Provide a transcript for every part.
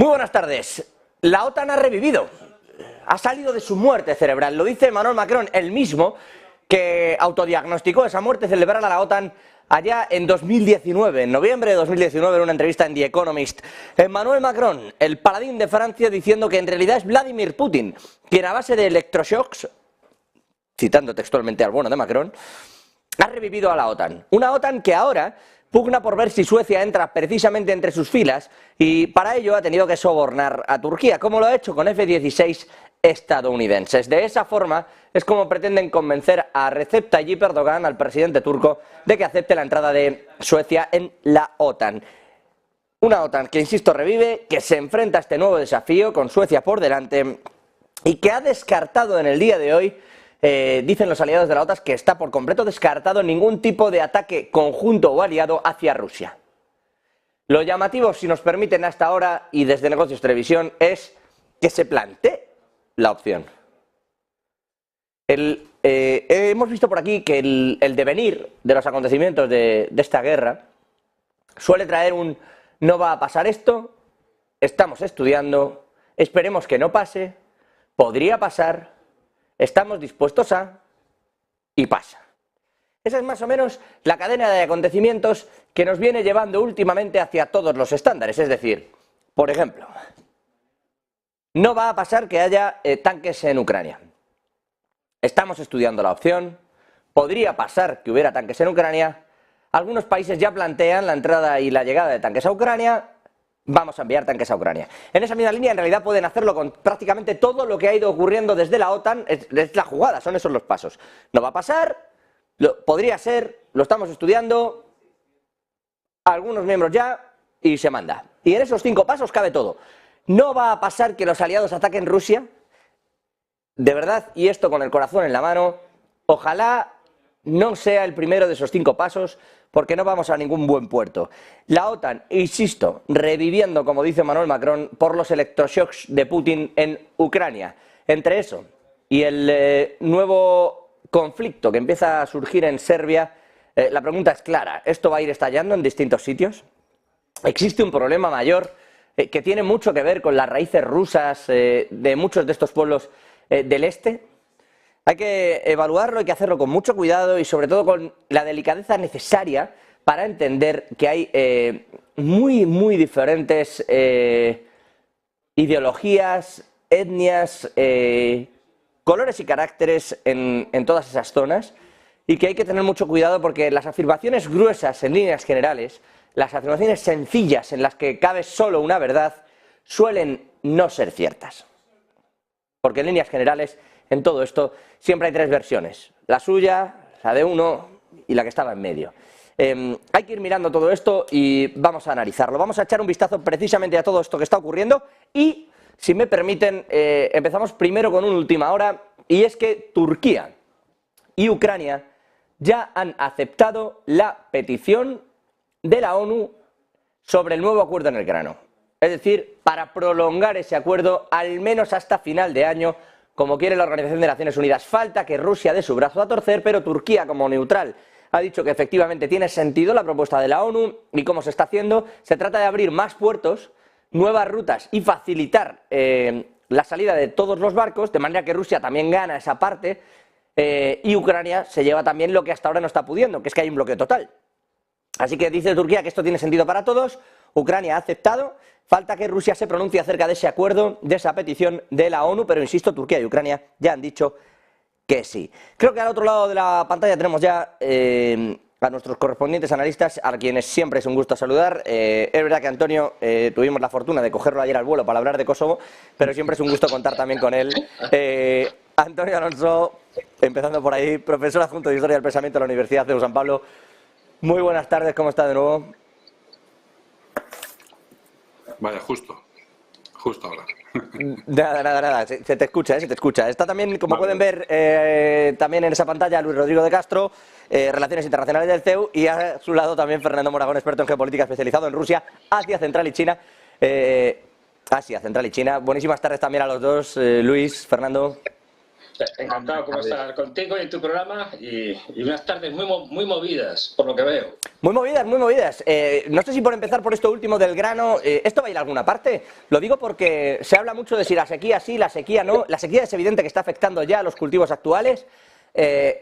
Muy buenas tardes. La OTAN ha revivido, ha salido de su muerte cerebral. Lo dice Emmanuel Macron, el mismo que autodiagnosticó esa muerte cerebral a la OTAN allá en 2019, en noviembre de 2019, en una entrevista en The Economist. Emmanuel Macron, el paladín de Francia, diciendo que en realidad es Vladimir Putin quien a base de electroshocks, citando textualmente al bueno de Macron, ha revivido a la OTAN. Una OTAN que ahora pugna por ver si Suecia entra precisamente entre sus filas y para ello ha tenido que sobornar a Turquía, como lo ha hecho con F-16 estadounidenses. De esa forma es como pretenden convencer a Recep Tayyip Erdogan, al presidente turco, de que acepte la entrada de Suecia en la OTAN. Una OTAN que, insisto, revive, que se enfrenta a este nuevo desafío con Suecia por delante y que ha descartado en el día de hoy, dicen los aliados de la OTAN, que está por completo descartado ningún tipo de ataque conjunto o aliado hacia Rusia. Lo llamativo, si nos permiten hasta ahora y desde Negocios Televisión, es que se plantee la opción. Hemos visto por aquí que el devenir de los acontecimientos de esta guerra suele traer un no va a pasar esto, estamos estudiando, esperemos que no pase, podría pasar, estamos dispuestos a y pasa. Esa es más o menos la cadena de acontecimientos que nos viene llevando últimamente hacia todos los estándares. Es decir, por ejemplo, no va a pasar que haya tanques en Ucrania. Estamos estudiando la opción, podría pasar que hubiera tanques en Ucrania, algunos países ya plantean la entrada y la llegada de tanques a Ucrania, vamos a enviar tanques a Ucrania. En esa misma línea en realidad pueden hacerlo con prácticamente todo lo que ha ido ocurriendo desde la OTAN, es la jugada, son esos los pasos. No va a pasar, podría ser, lo estamos estudiando, algunos miembros ya y se manda. Y en esos 5 pasos cabe todo. No va a pasar que los aliados ataquen Rusia, de verdad, y esto con el corazón en la mano, ojalá no sea el primero de esos 5 pasos, porque no vamos a ningún buen puerto. La OTAN, insisto, reviviendo, como dice Emmanuel Macron, por los electroshocks de Putin en Ucrania. Entre eso y el nuevo conflicto que empieza a surgir en Serbia, la pregunta es clara, ¿esto va a ir estallando en distintos sitios? ¿Existe un problema mayor que tiene mucho que ver con las raíces rusas de muchos de estos pueblos del este? Hay que evaluarlo, hay que hacerlo con mucho cuidado y sobre todo con la delicadeza necesaria para entender que hay muy diferentes ideologías, etnias, colores y caracteres en todas esas zonas y que hay que tener mucho cuidado porque las afirmaciones gruesas en líneas generales, las afirmaciones sencillas en las que cabe solo una verdad, suelen no ser ciertas. Porque en líneas generales, en todo esto, siempre hay 3 versiones. La suya, la de uno y la que estaba en medio. Hay que ir mirando todo esto y vamos a analizarlo. Vamos a echar un vistazo precisamente a todo esto que está ocurriendo y, si me permiten, empezamos primero con una última hora y es que Turquía y Ucrania ya han aceptado la petición de la ONU sobre el nuevo acuerdo en el grano. Es decir, para prolongar ese acuerdo al menos hasta final de año, como quiere la Organización de Naciones Unidas. Falta que Rusia dé su brazo a torcer, pero Turquía, como neutral, ha dicho que efectivamente tiene sentido la propuesta de la ONU y cómo se está haciendo. Se trata de abrir más puertos, nuevas rutas y facilitar la salida de todos los barcos, de manera que Rusia también gana esa parte y Ucrania se lleva también lo que hasta ahora no está pudiendo, que es que hay un bloqueo total. Así que dice Turquía que esto tiene sentido para todos, Ucrania ha aceptado, falta que Rusia se pronuncie acerca de ese acuerdo, de esa petición de la ONU, pero insisto, Turquía y Ucrania ya han dicho que sí. Creo que al otro lado de la pantalla tenemos ya a nuestros correspondientes analistas, a quienes siempre es un gusto saludar. Es verdad que Antonio, tuvimos la fortuna de cogerlo ayer al vuelo para hablar de Kosovo, pero siempre es un gusto contar también con él. Antonio Alonso, empezando por ahí, profesor adjunto de Historia del Pensamiento de la Universidad de San Pablo. Muy buenas tardes, ¿cómo está de nuevo? Vaya, justo ahora. Nada, se te escucha, se te escucha. Está también, como pueden ver, también en esa pantalla, Luis Rodrigo de Castro, Relaciones Internacionales del CEU, y a su lado también Fernando Moragón, experto en geopolítica especializado en Rusia, Asia Central y China. Asia Central y China. Buenísimas tardes también a los dos, Luis, Fernando. Encantado como estar contigo y en tu programa y unas tardes muy movidas, por lo que veo. Muy movidas, muy movidas. No sé si por empezar por esto último del grano, ¿esto va a ir a alguna parte? Lo digo porque se habla mucho de si la sequía sí, la sequía no. La sequía es evidente que está afectando ya a los cultivos actuales.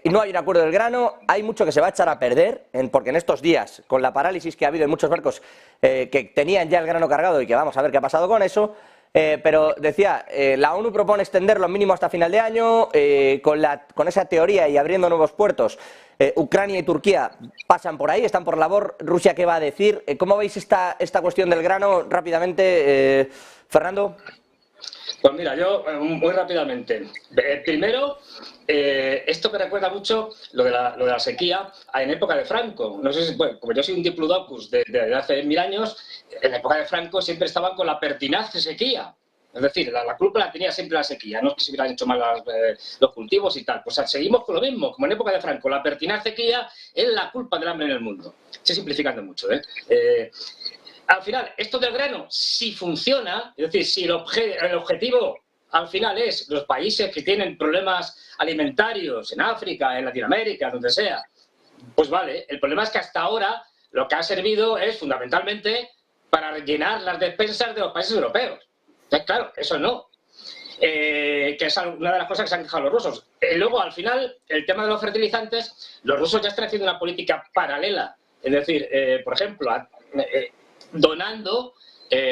Y no hay un acuerdo del grano, hay mucho que se va a echar a perder, porque en estos días, con la parálisis que ha habido en muchos barcos que tenían ya el grano cargado y que vamos a ver qué ha pasado con eso, pero decía, la ONU propone extenderlo mínimo hasta final de año, con esa teoría y abriendo nuevos puertos. Ucrania y Turquía pasan por ahí, están por labor. Rusia, ¿qué va a decir? ¿Cómo veis esta cuestión del grano rápidamente, Fernando? Pues mira, yo muy rápidamente. Primero, esto me recuerda mucho lo de la sequía en época de Franco. No sé si, bueno, como yo soy un diplodocus de hace 1000 años, en la época de Franco siempre estaban con la pertinaz de sequía. Es decir, la culpa la tenía siempre la sequía, no es que se hubieran hecho mal los cultivos y tal. Pues seguimos con lo mismo, como en época de Franco. La pertinaz sequía es la culpa del hambre en el mundo. Estoy simplificando mucho, al final, esto del grano, si funciona, es decir, si el objetivo al final es los países que tienen problemas alimentarios en África, en Latinoamérica, donde sea, pues vale. El problema es que hasta ahora lo que ha servido es fundamentalmente para rellenar las despensas de los países europeos. Entonces, claro, eso no. Que es una de las cosas que se han quejado los rusos. Luego, al final, el tema de los fertilizantes, los rusos ya están haciendo una política paralela. Es decir, por ejemplo, donando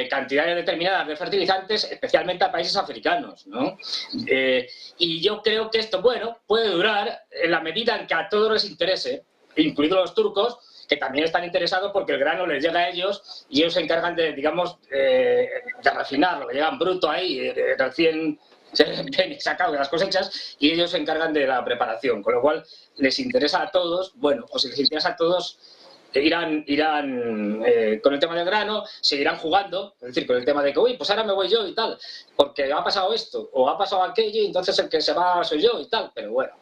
cantidades determinadas de fertilizantes, especialmente a países africanos, ¿no? Y yo creo que esto, bueno, puede durar en la medida en que a todos les interese, incluidos los turcos, que también están interesados porque el grano les llega a ellos y ellos se encargan de, digamos, de refinarlo, le llegan bruto ahí, recién sacado de las cosechas, y ellos se encargan de la preparación, con lo cual les interesa a todos, bueno, o si les interesa a todos, irán con el tema del grano, seguirán jugando, es decir, con el tema de que, uy, pues ahora me voy yo y tal, porque ha pasado esto, o ha pasado aquello, y entonces el que se va soy yo y tal, pero bueno.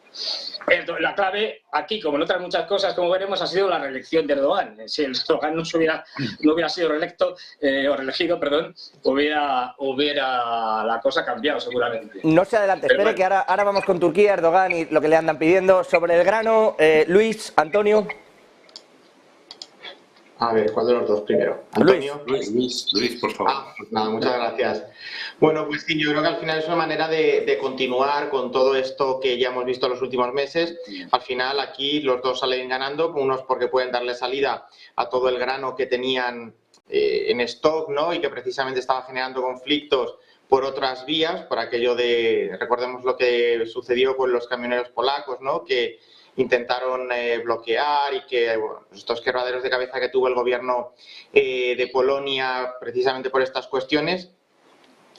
La clave aquí, como en otras muchas cosas, como veremos, ha sido la reelección de Erdogan. Si el Erdogan no hubiera sido reelecto, o reelegido, perdón, hubiera la cosa cambiado seguramente. No se adelante, espere, bueno, que ahora vamos con Turquía, Erdogan y lo que le andan pidiendo. Sobre el grano, Luis, Antonio. A ver, ¿cuál de los dos primero? ¿Antonio? Luis, por favor. Pues nada, muchas gracias. Bueno, pues sí, yo creo que al final es una manera de continuar con todo esto que ya hemos visto en los últimos meses. Al final aquí los dos salen ganando, unos porque pueden darle salida a todo el grano que tenían en stock, ¿no? Y que precisamente estaba generando conflictos por otras vías, por aquello de, recordemos lo que sucedió con los camioneros polacos, ¿no? Que intentaron bloquear y que, bueno, pues estos quebraderos de cabeza que tuvo el gobierno de Polonia precisamente por estas cuestiones.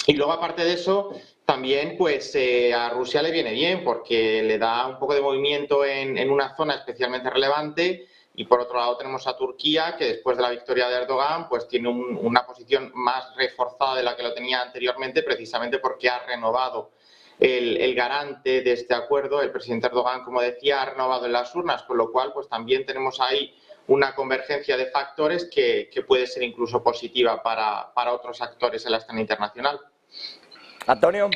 Y luego, aparte de eso, también pues a Rusia le viene bien porque le da un poco de movimiento en una zona especialmente relevante. Y por otro lado tenemos a Turquía, que después de la victoria de Erdogan pues tiene una posición más reforzada de la que lo tenía anteriormente, precisamente porque ha renovado el garante de este acuerdo. El presidente Erdogan, como decía, ha renovado en las urnas, con lo cual pues también tenemos ahí una convergencia de factores que puede ser incluso positiva para otros actores en la escena internacional. Antonio.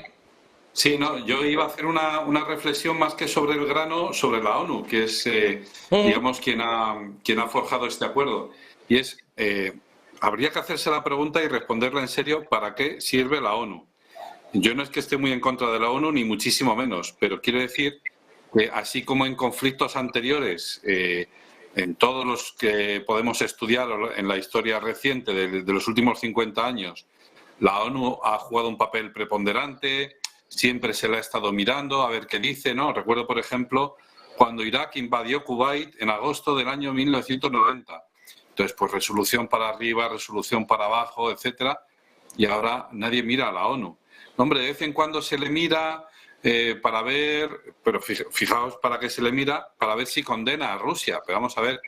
Sí, no, yo iba a hacer una reflexión más que sobre el grano, sobre la ONU, que es, digamos, quien ha forjado este acuerdo. Y es, habría que hacerse la pregunta y responderla en serio, ¿para qué sirve la ONU? Yo no es que esté muy en contra de la ONU, ni muchísimo menos, pero quiero decir que así como en conflictos anteriores, en todos los que podemos estudiar en la historia reciente de los últimos 50 años, la ONU ha jugado un papel preponderante, siempre se la ha estado mirando a ver qué dice, ¿no? Recuerdo, por ejemplo, cuando Irak invadió Kuwait en agosto del año 1990. Entonces, pues resolución para arriba, resolución para abajo, etcétera, y ahora nadie mira a la ONU. Hombre, de vez en cuando se le mira para ver, pero fijaos para qué se le mira, para ver si condena a Rusia. Pero vamos a ver,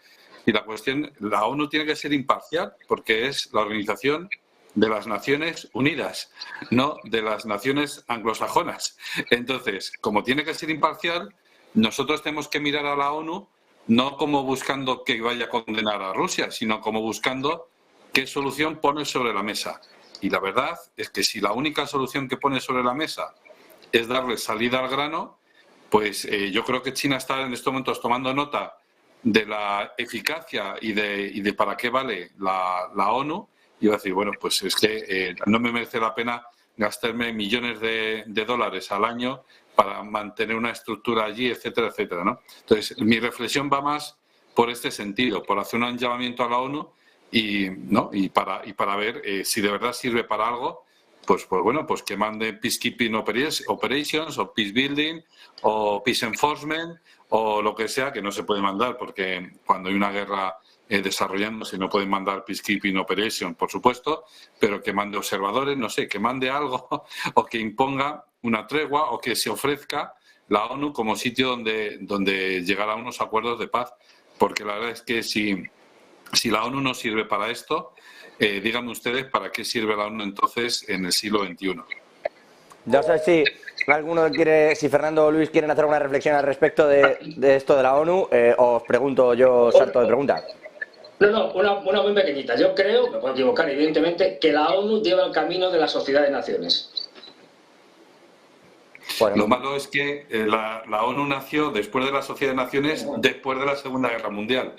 y la cuestión, la ONU tiene que ser imparcial porque es la organización de las Naciones Unidas, no de las naciones anglosajonas. Entonces, como tiene que ser imparcial, nosotros tenemos que mirar a la ONU no como buscando que vaya a condenar a Rusia, sino como buscando qué solución pone sobre la mesa. Y la verdad es que si la única solución que pone sobre la mesa es darle salida al grano, pues yo creo que China está en estos momentos tomando nota de la eficacia y de para qué vale la ONU, y va a decir, bueno, pues es que no me merece la pena gastarme millones de dólares al año para mantener una estructura allí, etcétera, etcétera, ¿no? Entonces, mi reflexión va más por este sentido, por hacer un llamamiento a la ONU y para ver si de verdad sirve para algo, pues bueno, pues que mande peacekeeping operations o peace building o peace enforcement o lo que sea, que no se puede mandar porque cuando hay una guerra desarrollándose no pueden mandar peacekeeping operation, por supuesto, pero que mande observadores, no sé, que mande algo o que imponga una tregua o que se ofrezca la ONU como sitio donde llegar a unos acuerdos de paz, porque la verdad es que si la ONU no sirve para esto, díganme ustedes para qué sirve la ONU entonces en el siglo XXI. No sé si si Fernando o Luis quieren hacer una reflexión al respecto de esto de la ONU, os pregunto yo, salto de pregunta. No, una muy pequeñita. Yo creo, me puedo equivocar evidentemente, que la ONU lleva el camino de la sociedad de naciones. Bueno. Lo malo es que la ONU nació después de la Sociedad de Naciones, después de la Segunda Guerra Mundial.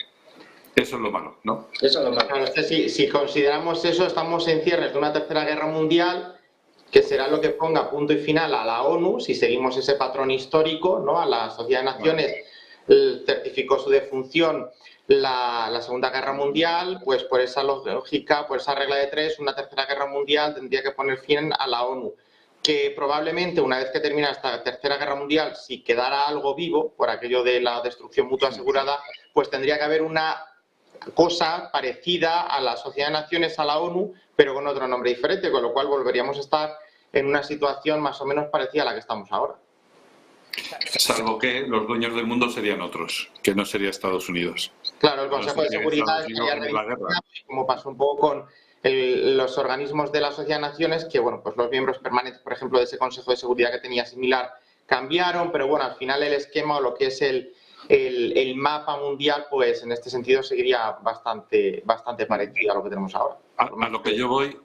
Eso es lo malo, ¿no? Eso es lo malo. Claro, si consideramos eso, estamos en cierres de una tercera guerra mundial, que será lo que ponga punto y final a la ONU, si seguimos ese patrón histórico, ¿no? A la Sociedad de Naciones certificó su defunción la Segunda Guerra Mundial, pues por esa lógica, por esa regla de tres, una tercera guerra mundial tendría que poner fin a la ONU. Que probablemente una vez que termina esta tercera guerra mundial, si quedara algo vivo, por aquello de la destrucción mutua asegurada, pues tendría que haber una cosa parecida a la Sociedad de Naciones, a la ONU, pero con otro nombre diferente, con lo cual volveríamos a estar en una situación más o menos parecida a la que estamos ahora. Salvo que los dueños del mundo serían otros, que no sería Estados Unidos. Claro, el Consejo de Seguridad estaría rediseñado, como pasó un poco con los organismos de la Sociedad de Naciones, que bueno, pues los miembros permanentes, por ejemplo, de ese Consejo de Seguridad que tenía similar, cambiaron, pero bueno, al final el esquema o lo que es el mapa mundial, pues en este sentido seguiría bastante parecido a lo que tenemos ahora. A lo que yo voy,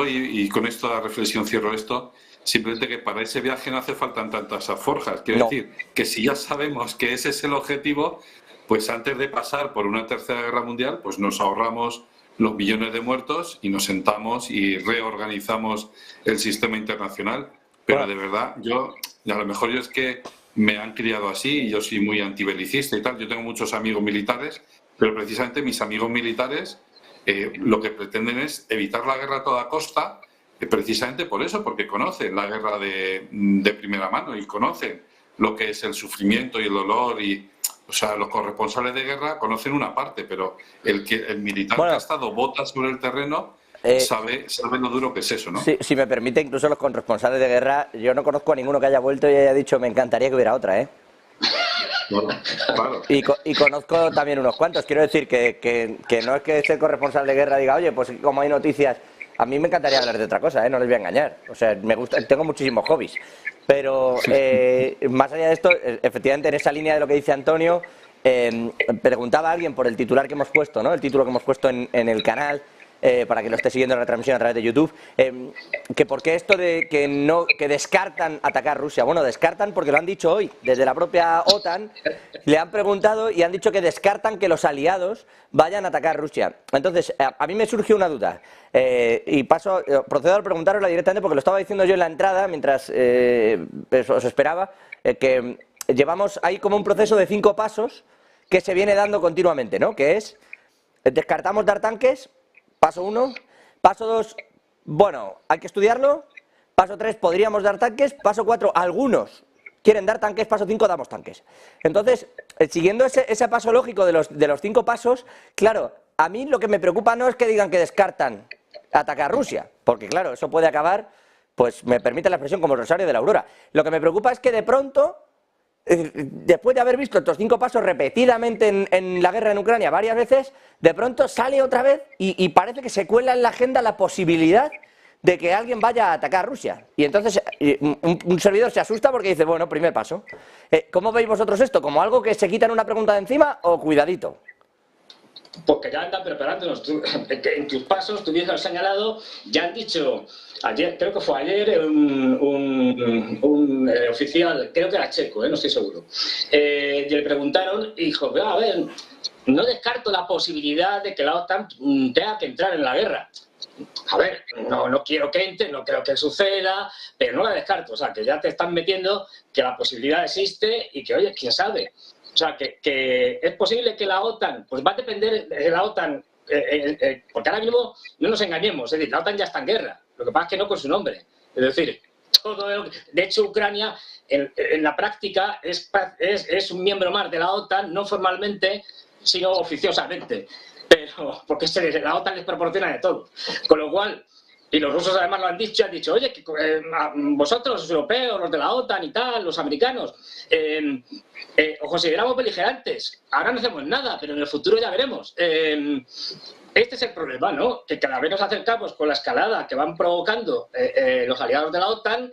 y con esto la reflexión cierro esto, simplemente que para ese viaje no hace falta tantas alforjas. Quiero decir que si ya sabemos que ese es el objetivo, pues antes de pasar por una tercera guerra mundial, pues nos ahorramos los millones de muertos y nos sentamos y reorganizamos el sistema internacional. Pero de verdad, a lo mejor yo es que me han criado así y yo soy muy antibelicista y tal. Yo tengo muchos amigos militares, pero precisamente mis amigos militares lo que pretenden es evitar la guerra a toda costa, precisamente por eso, porque conocen la guerra de primera mano y conocen lo que es el sufrimiento y el dolor y... O sea, los corresponsables de guerra conocen una parte, pero el militar que ha estado botas sobre el terreno sabe lo duro que es eso, ¿no? Si me permite, incluso los corresponsables de guerra, yo no conozco a ninguno que haya vuelto y haya dicho me encantaría que hubiera otra, ¿eh? Claro. Y conozco también unos cuantos. Quiero decir que no es que este corresponsal de guerra diga, oye, pues como hay noticias, a mí me encantaría hablar de otra cosa, ¿eh? No les voy a engañar. O sea, me gusta, tengo muchísimos hobbies. Pero más allá de esto, efectivamente, en esa línea de lo que dice Antonio, preguntaba a alguien por el titular que hemos puesto, ¿no? El título que hemos puesto en el canal, para que lo esté siguiendo en la transmisión a través de YouTube, que por qué esto de que descartan atacar Rusia. Bueno, descartan porque lo han dicho hoy, desde la propia OTAN, le han preguntado y han dicho que descartan que los aliados vayan a atacar Rusia. Entonces, a mí me surgió una duda, y procedo a preguntárosla directamente porque lo estaba diciendo yo en la entrada, mientras os esperaba, que llevamos ahí como un proceso de 5 pasos que se viene dando continuamente, ¿no? Que es, descartamos dar tanques. Paso 1, paso 2, bueno, hay que estudiarlo, paso 3, podríamos dar tanques, paso 4, algunos quieren dar tanques, paso 5, damos tanques. Entonces, siguiendo ese paso lógico de los 5 pasos, claro, a mí lo que me preocupa no es que digan que descartan atacar a Rusia, porque claro, eso puede acabar, pues me permite la expresión, como el Rosario de la Aurora. Lo que me preocupa es que de pronto, después de haber visto estos 5 pasos repetidamente en la guerra en Ucrania varias veces, de pronto sale otra vez y parece que se cuela en la agenda la posibilidad de que alguien vaya a atacar a Rusia. Y entonces un servidor se asusta porque dice, bueno, primer paso. ¿Cómo veis vosotros esto? ¿Como algo que se quitan una pregunta de encima o cuidadito? porque ya andan preparándonos. En tus pasos, tú bien lo has señalado, ya han dicho, ayer, creo que fue ayer, un oficial, creo que era checo, no estoy seguro, y le preguntaron y dijo, a ver, no descarto la posibilidad de que la OTAN tenga que entrar en la guerra. A ver, no quiero que entre, no creo que suceda, pero no la descarto. O sea, que ya te están metiendo que la posibilidad existe y que, oye, quién sabe. O sea, que es posible que la OTAN, pues va a depender de la OTAN, porque ahora mismo no nos engañemos, es decir, la OTAN ya está en guerra, lo que pasa es que no con su nombre. Es decir, de hecho, Ucrania en la práctica es un miembro más de la OTAN, no formalmente, sino oficiosamente. Pero porque la OTAN les proporciona de todo. Con lo cual, y los rusos además lo han dicho, oye, vosotros, los europeos, los de la OTAN y tal, los americanos, os consideramos beligerantes. Ahora no hacemos nada, pero en el futuro ya veremos. Este es el problema, ¿no? Que cada vez nos acercamos con la escalada que van provocando los aliados de la OTAN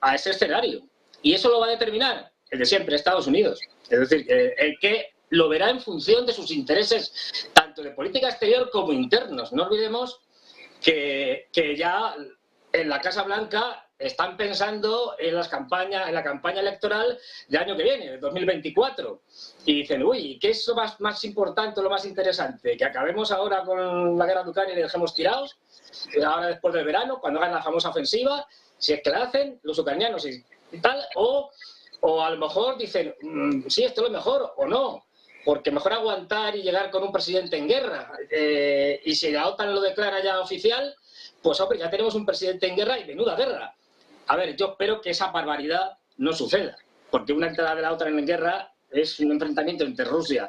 a ese escenario. Y eso lo va a determinar el de siempre, Estados Unidos. Es decir, el que lo verá en función de sus intereses, tanto de política exterior como internos. No olvidemos que ya en la Casa Blanca están pensando en la campaña electoral del año que viene, del 2024. Y dicen, uy, ¿qué es lo más importante, lo más interesante? ¿Que acabemos ahora con la guerra de Ucrania y le dejemos tirados? Ahora después del verano, cuando hagan la famosa ofensiva, si es que la hacen los ucranianos y tal, o a lo mejor dicen, sí, esto es lo mejor, o no. Porque mejor aguantar y llegar con un presidente en guerra. Y si la OTAN lo declara ya oficial, pues hombre, ya tenemos un presidente en guerra y menuda guerra. A ver, yo espero que esa barbaridad no suceda, porque una entrada de la OTAN en guerra es un enfrentamiento entre Rusia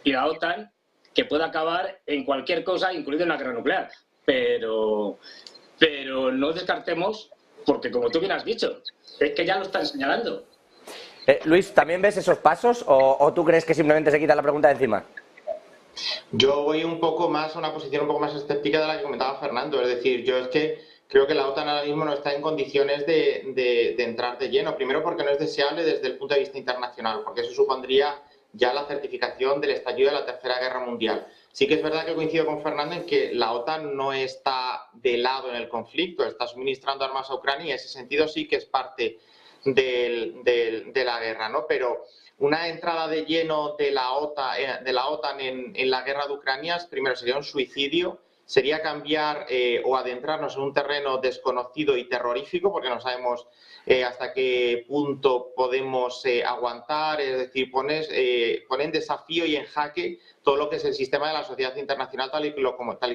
y la OTAN que puede acabar en cualquier cosa, incluida una guerra nuclear. Pero no descartemos, porque como tú bien has dicho, es que ya lo están señalando. Luis, ¿también ves esos pasos o tú crees que simplemente se quita la pregunta de encima? Yo voy un poco más a una posición un poco más escéptica de la que comentaba Fernando. Es decir, yo es que creo que la OTAN ahora mismo no está en condiciones de entrar de lleno. Primero porque no es deseable desde el punto de vista internacional, porque eso supondría ya la certificación del estallido de la Tercera Guerra Mundial. Sí que es verdad que coincido con Fernando en que la OTAN no está de lado en el conflicto, está suministrando armas a Ucrania y en ese sentido sí que es parte de la guerra, ¿no? Pero una entrada de lleno de la OTAN en la guerra de Ucrania, primero sería un suicidio, sería cambiar o adentrarnos en un terreno desconocido y terrorífico, porque no sabemos hasta qué punto podemos aguantar, es decir, pone en desafío y en jaque todo lo que es el sistema de la sociedad internacional tal y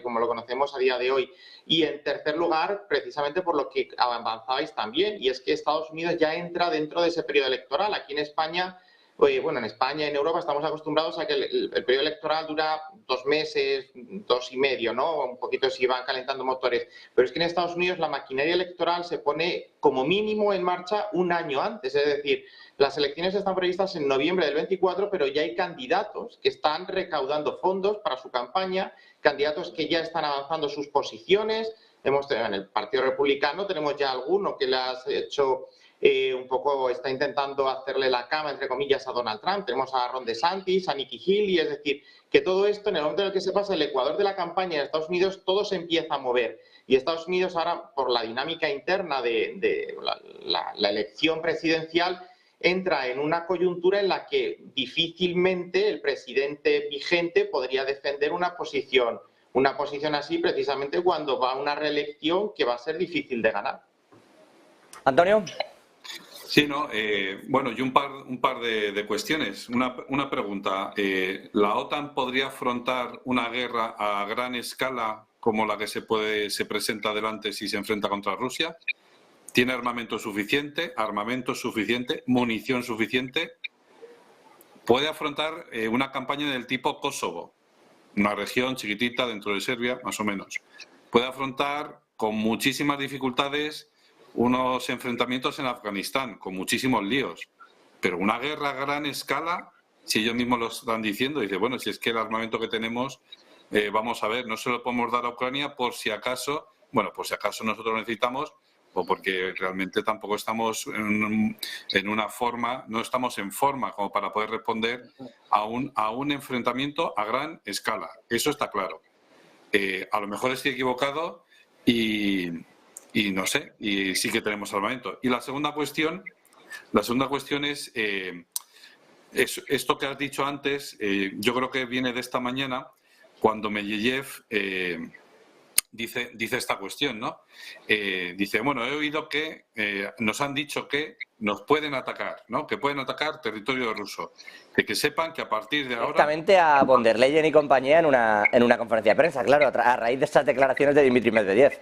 como lo conocemos a día de hoy. Y en tercer lugar, precisamente por lo que avanzabais también, y es que Estados Unidos ya entra dentro de ese periodo electoral. Aquí en España, en España y en Europa estamos acostumbrados a que el periodo electoral dura 2 meses, 2 y medio, ¿no? Un poquito si van calentando motores. Pero es que en Estados Unidos la maquinaria electoral se pone como mínimo en marcha un año antes. Es decir, las elecciones están previstas en noviembre del 24, pero ya hay candidatos que están recaudando fondos para su campaña, candidatos que ya están avanzando sus posiciones. En el Partido Republicano tenemos ya alguno que le has hecho... un poco está intentando hacerle la cama, entre comillas, a Donald Trump. Tenemos a Ron DeSantis, a Nikki Haley, es decir, que todo esto, en el momento en el que se pasa el ecuador de la campaña en Estados Unidos, todo se empieza a mover. Y Estados Unidos ahora, por la dinámica interna de la elección presidencial, entra en una coyuntura en la que difícilmente el presidente vigente podría defender una posición así precisamente cuando va a una reelección que va a ser difícil de ganar. Antonio. Sí, no. Bueno, y un par de cuestiones. Una pregunta. ¿La OTAN podría afrontar una guerra a gran escala como la que se presenta adelante si se enfrenta contra Rusia? ¿Tiene armamento suficiente, munición suficiente? ¿Puede afrontar una campaña del tipo Kosovo, una región chiquitita dentro de Serbia, más o menos? ¿Puede afrontar con muchísimas dificultades unos enfrentamientos en Afganistán, con muchísimos líos? Pero una guerra a gran escala, si ellos mismos lo están diciendo, dice, bueno, si es que el armamento que tenemos, vamos a ver, no se lo podemos dar a Ucrania por si acaso nosotros necesitamos o porque realmente tampoco estamos en una forma, no estamos en forma como para poder responder a un enfrentamiento a gran escala. Eso está claro. A lo mejor estoy equivocado y no sé, y sí que tenemos armamento. Y la segunda cuestión es esto que has dicho antes. Yo creo que viene de esta mañana, cuando Medvedev dice esta cuestión, ¿no? Dice, bueno, he oído que nos han dicho que nos pueden atacar, ¿no? Que pueden atacar territorio ruso. Que sepan que a partir de ahora... Directamente a von der Leyen y compañía en una conferencia de prensa, claro, a raíz de estas declaraciones de Dmitry Medvedev.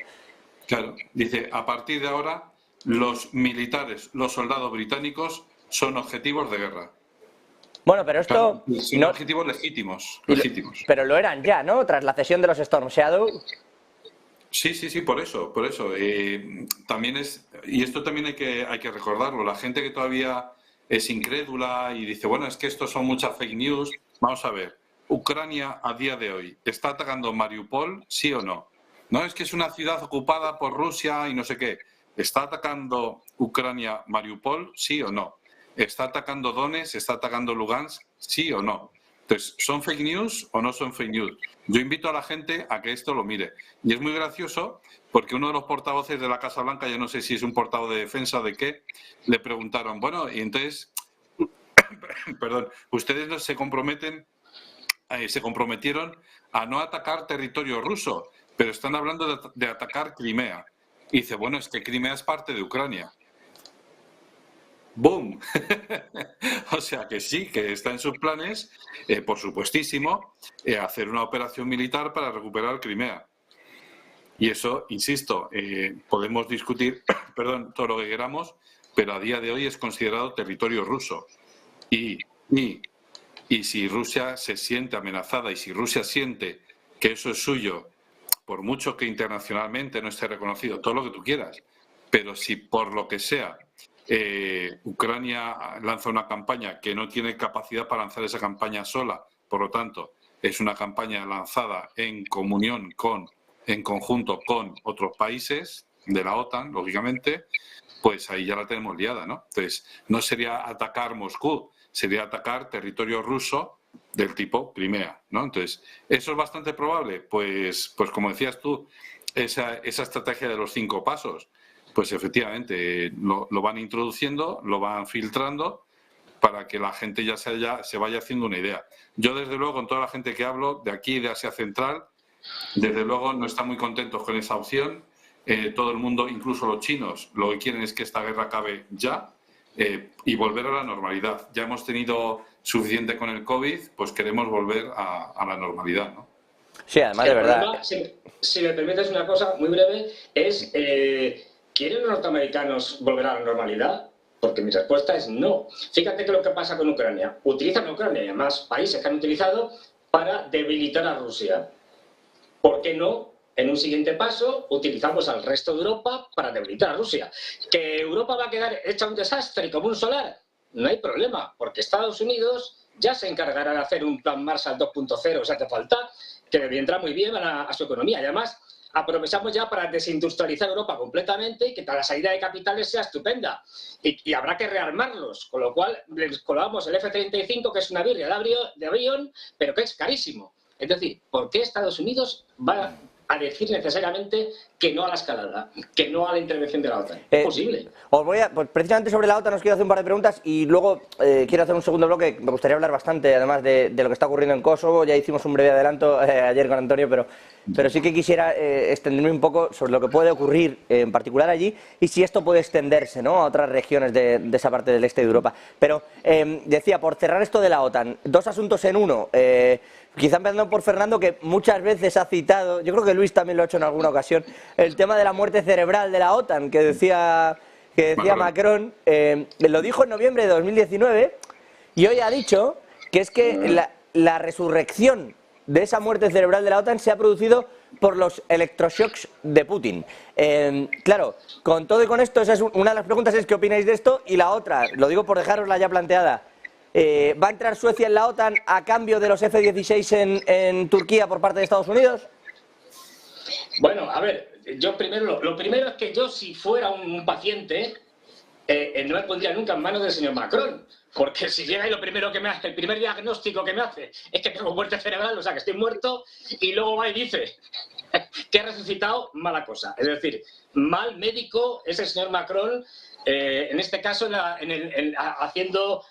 Claro, dice, a partir de ahora los militares, los soldados británicos son objetivos de guerra. Bueno, pero esto... Claro, son objetivos legítimos. Pero lo eran ya, ¿no? Tras la cesión de los Storm Shadow. Sí, por eso. También y esto también hay que recordarlo, la gente que todavía es incrédula y dice, bueno, es que esto son muchas fake news. Vamos a ver, Ucrania a día de hoy, ¿está atacando Mariupol, sí o no? No, es que es una ciudad ocupada por Rusia y no sé qué. ¿Está atacando Ucrania Mariupol, sí o no? ¿Está atacando Donetsk, está atacando Lugansk, sí o no? Entonces, ¿son fake news o no son fake news? Yo invito a la gente a que esto lo mire. Y es muy gracioso porque uno de los portavoces de la Casa Blanca, ya no sé si es un portavoz de defensa o de qué, le preguntaron, bueno, y entonces, perdón, ustedes no se comprometieron a no atacar territorio ruso, pero están hablando de atacar Crimea. Y dice, bueno, es que Crimea es parte de Ucrania. ¡Boom! O sea que sí, que está en sus planes, por supuestísimo, hacer una operación militar para recuperar Crimea. Y eso, insisto, podemos discutir, perdón, todo lo que queramos, pero a día de hoy es considerado territorio ruso. Y si Rusia se siente amenazada y si Rusia siente que eso es suyo, por mucho que internacionalmente no esté reconocido, todo lo que tú quieras, pero si por lo que sea Ucrania lanza una campaña que no tiene capacidad para lanzar esa campaña sola, por lo tanto, es una campaña lanzada en comunión en conjunto con otros países de la OTAN, lógicamente, pues ahí ya la tenemos liada, ¿no? Entonces, no sería atacar Moscú, sería atacar territorio ruso del tipo Crimea, ¿no? Entonces, ¿eso es bastante probable? Pues como decías tú, esa estrategia de los 5 pasos, pues efectivamente lo van introduciendo, lo van filtrando para que la gente ya se vaya haciendo una idea. Yo, desde luego, con toda la gente que hablo, de aquí, de Asia Central, desde luego no están muy contentos con esa opción. Todo el mundo, incluso los chinos, lo que quieren es que esta guerra acabe ya y volver a la normalidad. Ya hemos tenido suficiente con el COVID, pues queremos volver a la normalidad, ¿no? Sí, además, de verdad. Problema, si me permites una cosa muy breve, es... ¿quieren los norteamericanos volver a la normalidad? Porque mi respuesta es no. Fíjate que lo que pasa con Ucrania. Utilizan a Ucrania y además países que han utilizado para debilitar a Rusia. ¿Por qué no, en un siguiente paso, utilizamos al resto de Europa para debilitar a Rusia? ¿Que Europa va a quedar hecha un desastre y como un solar? No hay problema, porque Estados Unidos ya se encargará de hacer un plan Marshall 2.0, o sea, que falta, que vendrá muy bien a su economía. Y además, aprovechamos ya para desindustrializar Europa completamente y que la salida de capitales sea estupenda. Y habrá que rearmarlos, con lo cual les colgamos el F-35, que es una birria de avión, pero que es carísimo. Es decir, ¿por qué Estados Unidos va a decir necesariamente que no a la escalada, que no a la intervención de la OTAN? Es posible. Pues precisamente sobre la OTAN os quiero hacer un par de preguntas y luego quiero hacer un segundo bloque. Me gustaría hablar bastante, además, de lo que está ocurriendo en Kosovo. Ya hicimos un breve adelanto ayer con Antonio, pero sí que quisiera extenderme un poco sobre lo que puede ocurrir en particular allí y si esto puede extenderse, ¿no?, a otras regiones de esa parte del este de Europa. Pero decía, por cerrar esto de la OTAN, 2 asuntos en uno. Quizá empezando por Fernando, que muchas veces ha citado, yo creo que Luis también lo ha hecho en alguna ocasión, el tema de la muerte cerebral de la OTAN, que decía Macron, lo dijo en noviembre de 2019 y hoy ha dicho que es que la resurrección de esa muerte cerebral de la OTAN se ha producido por los electroshocks de Putin. Claro, con todo y con esto, esa es una de las preguntas, es ¿qué opináis de esto? Y la otra, lo digo por dejárosla ya planteada, ¿va a entrar Suecia en la OTAN a cambio de los F-16 en Turquía por parte de Estados Unidos? Bueno, a ver, yo primero, lo primero es que yo, si fuera un paciente, no me pondría nunca en manos del señor Macron, porque si llega y lo primero que me hace, el primer diagnóstico que me hace es que tengo muerte cerebral, o sea, que estoy muerto, y luego va y dice que he resucitado, mala cosa. Es decir, mal médico es el señor Macron, en este caso haciendo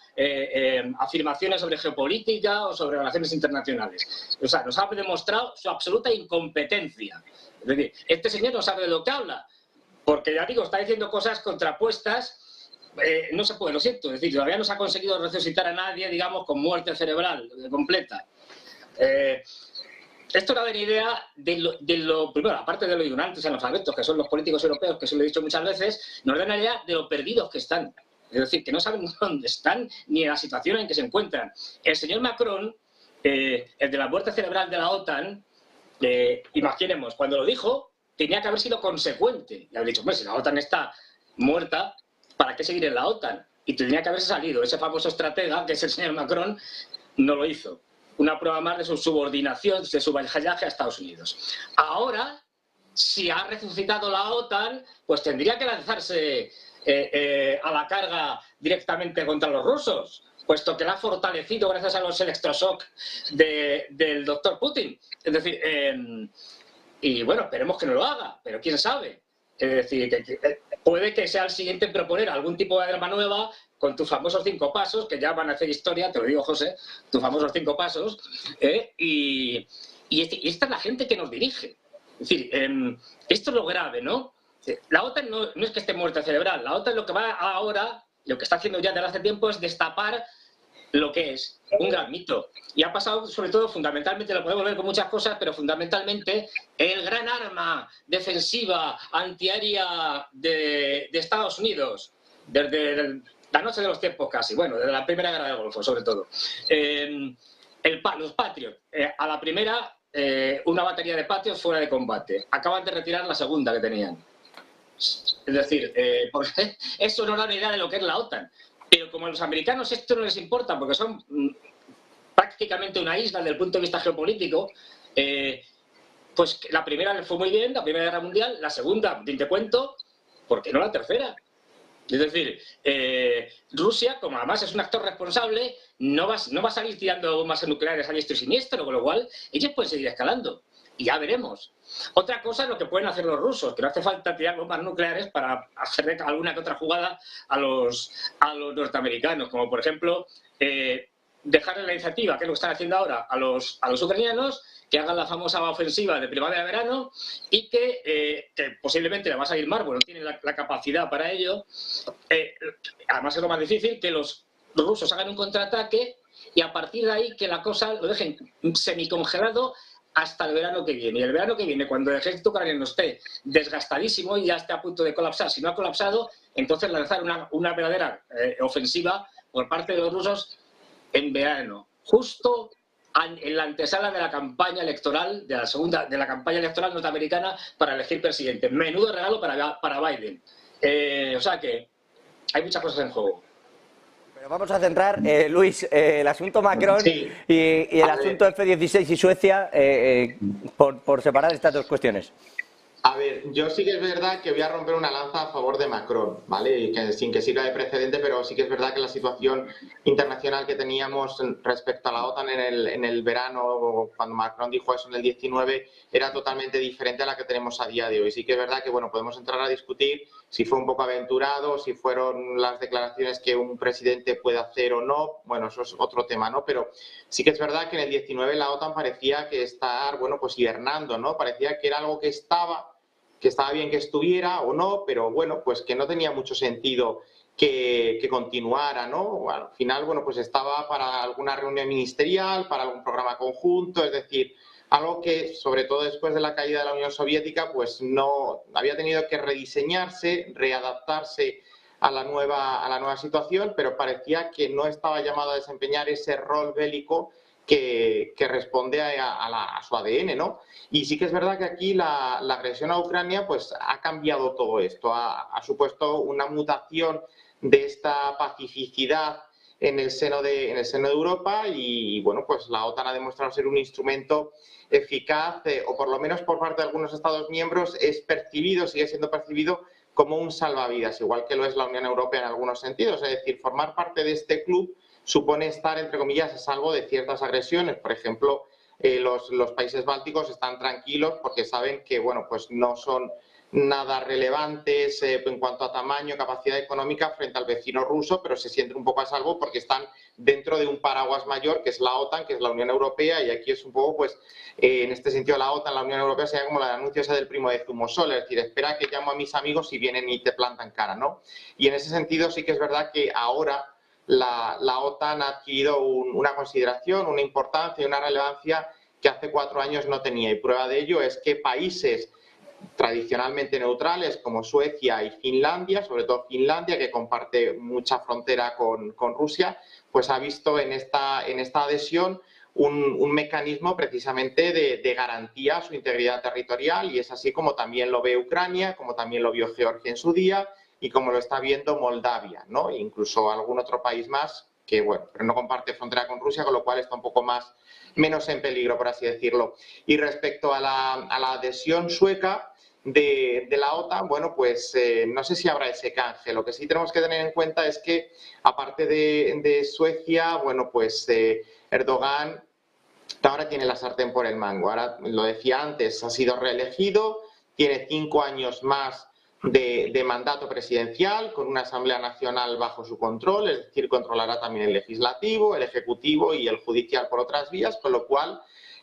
afirmaciones sobre geopolítica o sobre relaciones internacionales. O sea, nos ha demostrado su absoluta incompetencia. Es decir, este señor no sabe de lo que habla, porque ya digo, está diciendo cosas contrapuestas. No se puede, lo siento, es decir, todavía no se ha conseguido resucitar a nadie, digamos, con muerte cerebral completa. Esto da una idea de lo primero, aparte de los ignorantes analfabetos, que son los políticos europeos, que se lo he dicho muchas veces, nos da una idea de lo perdidos que están. Es decir, que no saben dónde están ni en la situación en que se encuentran. El señor Macron, el de la muerte cerebral de la OTAN, imaginemos, cuando lo dijo, tenía que haber sido consecuente y haber dicho, pues si la OTAN está muerta, ¿para qué seguir en la OTAN? Y tendría que haberse salido. Ese famoso estratega, que es el señor Macron, no lo hizo. Una prueba más de su subordinación, de su vasallaje a Estados Unidos. Ahora, si ha resucitado la OTAN, pues tendría que lanzarse a la carga directamente contra los rusos, puesto que la ha fortalecido gracias a los electroshock del doctor Putin. Es decir, y bueno, esperemos que no lo haga, pero quién sabe. Es decir, que puede que sea el siguiente en proponer algún tipo de arma nueva con tus famosos 5 pasos, que ya van a hacer historia, te lo digo, José, tus famosos 5 pasos, y esta es la gente que nos dirige. Es decir, esto es lo grave, ¿no? La OTAN no es que esté muerta cerebral, la OTAN lo que va ahora, lo que está haciendo ya desde hace tiempo es destapar lo que es un gran mito. Y ha pasado, sobre todo, fundamentalmente, lo podemos ver con muchas cosas, pero fundamentalmente el gran arma defensiva antiaérea de Estados Unidos, desde la noche de los tiempos casi, bueno, desde la Primera Guerra del Golfo, sobre todo. Los Patriot, a la primera, una batería de Patriot fuera de combate. Acaban de retirar la segunda que tenían. Es decir, porque eso no da una idea de lo que es la OTAN. Pero como a los americanos esto no les importa, porque son prácticamente una isla desde el punto de vista geopolítico, pues la primera les fue muy bien, la Primera Guerra Mundial, la segunda, te cuento, ¿por qué no la tercera? Es decir, Rusia, como además es un actor responsable, no va a salir tirando bombas nucleares a diestro y siniestro, con lo cual ellos pueden seguir escalando. Y ya veremos. Otra cosa es lo que pueden hacer los rusos, que no hace falta tirar bombas nucleares para hacer alguna que otra jugada a los norteamericanos, como por ejemplo dejarle la iniciativa, que es lo que están haciendo ahora, a los ucranianos, que hagan la famosa ofensiva de primavera-verano y que posiblemente le va a salir mal, porque no tienen la capacidad para ello. Además es lo más difícil, que los rusos hagan un contraataque y a partir de ahí que la cosa lo dejen semicongelado hasta el verano que viene. Y el verano que viene, cuando el ejército ucraniano esté desgastadísimo y ya esté a punto de colapsar, si no ha colapsado, entonces lanzar una verdadera ofensiva por parte de los rusos en verano, justo en la antesala de la campaña electoral, de la campaña electoral norteamericana para elegir presidente. Menudo regalo para Biden. O sea que hay muchas cosas en juego. Pero vamos a centrar, Luis, el asunto Macron Sí. y el asunto F-16 y Suecia por separar estas dos cuestiones. A ver, yo sí que es verdad que voy a romper una lanza a favor de Macron, ¿vale? Y que, sin que sirva de precedente, pero sí que es verdad que la situación internacional que teníamos respecto a la OTAN en el verano, cuando Macron dijo eso en el 19, era totalmente diferente a la que tenemos a día de hoy. Sí que es verdad que, bueno, podemos entrar a discutir si fue un poco aventurado, si fueron las declaraciones que un presidente puede hacer o no. Bueno, eso es otro tema, ¿no? Pero sí que es verdad que en el 19 la OTAN parecía que estar, bueno, pues hibernando, ¿no? Parecía que era algo que estaba bien que estuviera o no, pero bueno, pues que no tenía mucho sentido que continuara, ¿no? Al final, bueno, pues estaba para alguna reunión ministerial, para algún programa conjunto, es decir, algo que, sobre todo después de la caída de la Unión Soviética, pues no había tenido que rediseñarse, readaptarse a la nueva situación, pero parecía que no estaba llamado a desempeñar ese rol bélico que responde a su ADN, ¿no? Y sí que es verdad que aquí la agresión a Ucrania pues ha cambiado todo esto, ha supuesto una mutación de esta pacificidad en el seno de Europa y, bueno, pues la OTAN ha demostrado ser un instrumento eficaz, o por lo menos por parte de algunos Estados miembros sigue siendo percibido como un salvavidas, igual que lo es la Unión Europea en algunos sentidos. Es decir, formar parte de este club supone estar, entre comillas, a salvo de ciertas agresiones. Por ejemplo, los países bálticos están tranquilos porque saben que, bueno, pues no son nada relevantes en cuanto a tamaño, capacidad económica frente al vecino ruso, pero se sienten un poco a salvo porque están dentro de un paraguas mayor que es la OTAN, que es la Unión Europea, y aquí es un poco, pues, en este sentido la OTAN, la Unión Europea, sería como el anuncio ese del primo de Zumosol, es decir, espera que llamo a mis amigos y vienen y te plantan cara, ¿no? Y en ese sentido sí que es verdad que ahora la OTAN ha adquirido una consideración, una importancia y una relevancia que hace 4 años no tenía, y prueba de ello es que países tradicionalmente neutrales como Suecia y Finlandia, sobre todo Finlandia, que comparte mucha frontera con Rusia, pues ha visto en esta adhesión un mecanismo precisamente de garantía a su integridad territorial, y es así como también lo ve Ucrania, como también lo vio Georgia en su día y como lo está viendo Moldavia, ¿no? E incluso algún otro país más que, bueno, pero no comparte frontera con Rusia, con lo cual está un poco menos en peligro, por así decirlo. Y respecto a la adhesión sueca de la OTAN, bueno, pues no sé si habrá ese canje. Lo que sí tenemos que tener en cuenta es que, aparte de Suecia, bueno, pues Erdogan ahora tiene la sartén por el mango. Ahora, lo decía antes, ha sido reelegido, tiene 5 años más de mandato presidencial, con una Asamblea Nacional bajo su control, es decir, controlará también el legislativo, el ejecutivo y el judicial por otras vías, con lo cual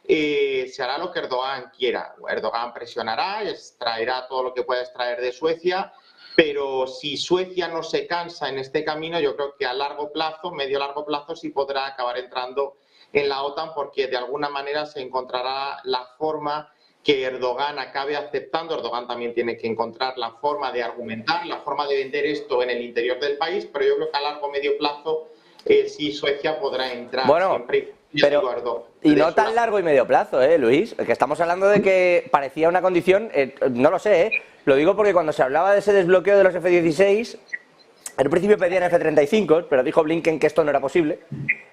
se hará lo que Erdogan quiera. Erdogan presionará, extraerá todo lo que pueda extraer de Suecia, pero si Suecia no se cansa en este camino, yo creo que a largo plazo, medio-largo plazo, sí podrá acabar entrando en la OTAN, porque de alguna manera se encontrará la forma que Erdogan acabe aceptando. Erdogan también tiene que encontrar la forma de argumentar, la forma de vender esto en el interior del país, pero yo creo que a largo medio plazo sí Suecia podrá entrar, bueno, siempre pero y no tan largo y medio plazo, Luis, que estamos hablando de que parecía una condición, no lo sé, lo digo porque cuando se hablaba de ese desbloqueo de los F-16, en un principio pedían F-35, pero dijo Blinken que esto no era posible.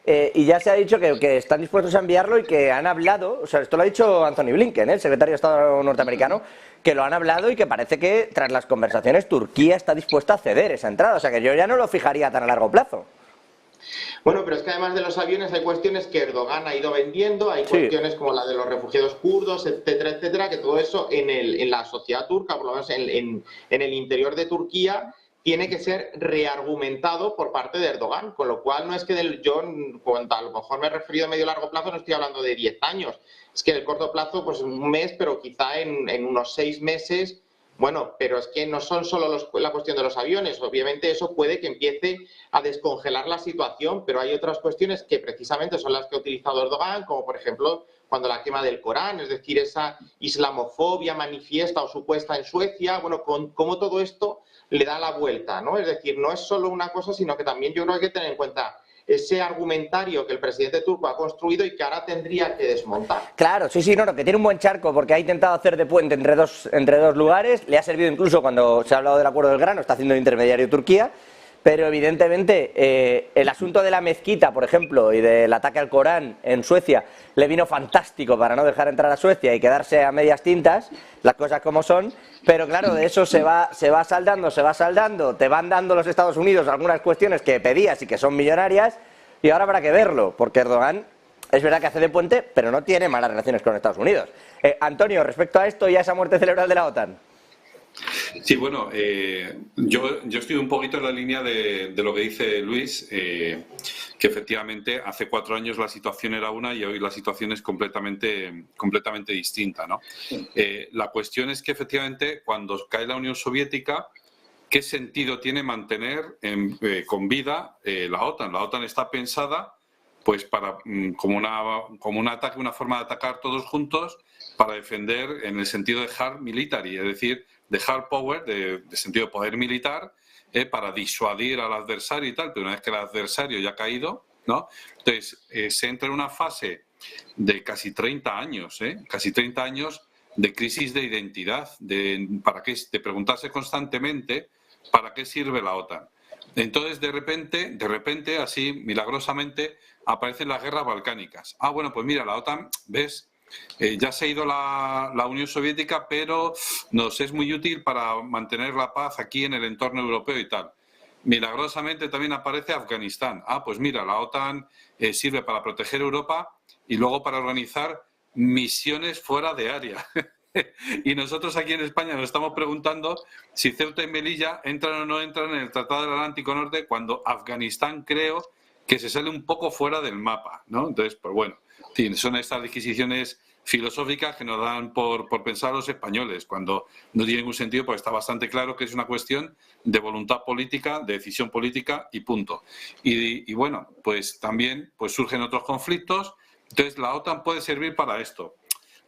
Y ya se ha dicho que están dispuestos a enviarlo y que han hablado, o sea, esto lo ha dicho Anthony Blinken, el secretario de Estado norteamericano, que lo han hablado y que parece que tras las conversaciones Turquía está dispuesta a ceder esa entrada, o sea que yo ya no lo fijaría tan a largo plazo. Bueno, pero es que además de los aviones hay cuestiones que Erdogan ha ido vendiendo, hay cuestiones como la de los refugiados kurdos, etcétera, etcétera, que todo eso en la sociedad turca, por lo menos en el interior de Turquía, tiene que ser reargumentado por parte de Erdogan, con lo cual no es que yo, cuando a lo mejor me he referido a medio largo plazo, no estoy hablando de 10 años, es que en el corto plazo, pues un mes, pero quizá en unos 6 meses, bueno, pero es que no son solo la cuestión de los aviones, obviamente eso puede que empiece a descongelar la situación, pero hay otras cuestiones que precisamente son las que ha utilizado Erdogan, como por ejemplo cuando la quema del Corán, es decir, esa islamofobia manifiesta o supuesta en Suecia, bueno, cómo todo esto le da la vuelta, ¿no? Es decir, no es solo una cosa, sino que también yo creo que hay que tener en cuenta ese argumentario que el presidente turco ha construido y que ahora tendría que desmontar. Claro, sí, que tiene un buen charco porque ha intentado hacer de puente entre dos lugares, le ha servido incluso cuando se ha hablado del acuerdo del grano, está haciendo de intermediario Turquía, pero evidentemente el asunto de la mezquita, por ejemplo, y del ataque al Corán en Suecia, le vino fantástico para no dejar entrar a Suecia y quedarse a medias tintas, las cosas como son, pero claro, de eso se va saldando, te van dando los Estados Unidos algunas cuestiones que pedías y que son millonarias, y ahora habrá que verlo, porque Erdogan es verdad que hace de puente, pero no tiene malas relaciones con Estados Unidos. Antonio, respecto a esto y a esa muerte cerebral de la OTAN. Sí, bueno, yo estoy un poquito en la línea de lo que dice Luis, que efectivamente hace 4 años la situación era una y hoy la situación es completamente distinta, ¿no? La cuestión es que efectivamente cuando cae la Unión Soviética, ¿qué sentido tiene mantener con vida la OTAN? La OTAN está pensada pues para como un ataque, una forma de atacar todos juntos para defender en el sentido de hard military, es decir, de hard power, de sentido de poder militar, para disuadir al adversario y tal, pero una vez que el adversario ya ha caído, ¿no? Entonces, se entra en una fase de casi 30 años, casi 30 años de crisis de identidad, de preguntarse constantemente ¿para qué sirve la OTAN? Entonces, de repente, así, milagrosamente, aparecen las guerras balcánicas. Ah, bueno, pues mira, la OTAN, ¿ves? Ya se ha ido la Unión Soviética, pero nos es muy útil para mantener la paz aquí en el entorno europeo y tal. Milagrosamente también aparece Afganistán. Ah, pues mira, la OTAN sirve para proteger Europa y luego para organizar misiones fuera de área. Y nosotros aquí en España nos estamos preguntando si Ceuta y Melilla entran o no entran en el Tratado del Atlántico Norte, cuando Afganistán creo que se sale un poco fuera del mapa, ¿no? Entonces, pues bueno, en fin, son estas disquisiciones filosóficas que nos dan por pensar los españoles, cuando no tiene ningún sentido, porque está bastante claro que es una cuestión de voluntad política, de decisión política y punto. Y bueno, pues también pues surgen otros conflictos. Entonces, la OTAN puede servir para esto.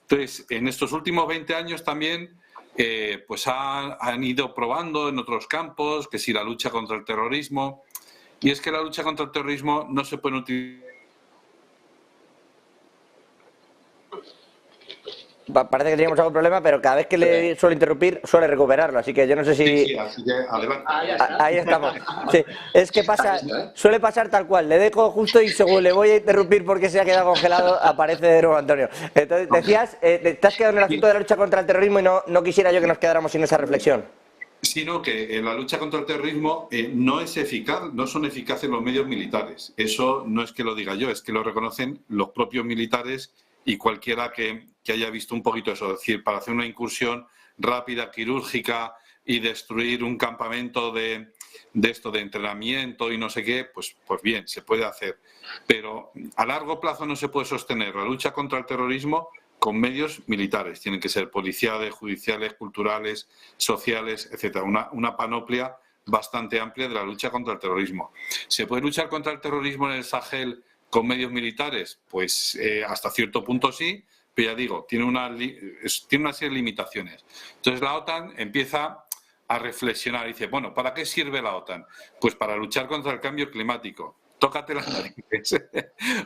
Entonces, en estos últimos 20 años también pues han ido probando en otros campos, que si la lucha contra el terrorismo, y es que la lucha contra el terrorismo no se puede utilizar. Parece que teníamos algún problema, pero cada vez que le suelo interrumpir, suele recuperarlo. Así que yo no sé si... Sí, así que adelante. Ahí estamos. Sí, es que pasa, suele pasar tal cual. Le dejo justo y según le voy a interrumpir porque se ha quedado congelado, aparece de nuevo Antonio. Entonces, decías, te has quedado en el asunto de la lucha contra el terrorismo y no quisiera yo que nos quedáramos sin esa reflexión. Sino que en la lucha contra el terrorismo no es eficaz, no son eficaces los medios militares. Eso no es que lo diga yo, es que lo reconocen los propios militares y cualquiera que haya visto un poquito eso. Es decir, para hacer una incursión rápida, quirúrgica y destruir un campamento de entrenamiento y no sé qué, pues bien, se puede hacer. Pero a largo plazo no se puede sostener la lucha contra el terrorismo con medios militares. Tienen que ser policiales, judiciales, culturales, sociales, etcétera. Una panoplia bastante amplia de la lucha contra el terrorismo. ¿Se puede luchar contra el terrorismo en el Sahel con medios militares? Pues hasta cierto punto sí, pero ya digo, tiene una serie de limitaciones. Entonces la OTAN empieza a reflexionar y dice, bueno, ¿para qué sirve la OTAN? Pues para luchar contra el cambio climático. Tócate las narices.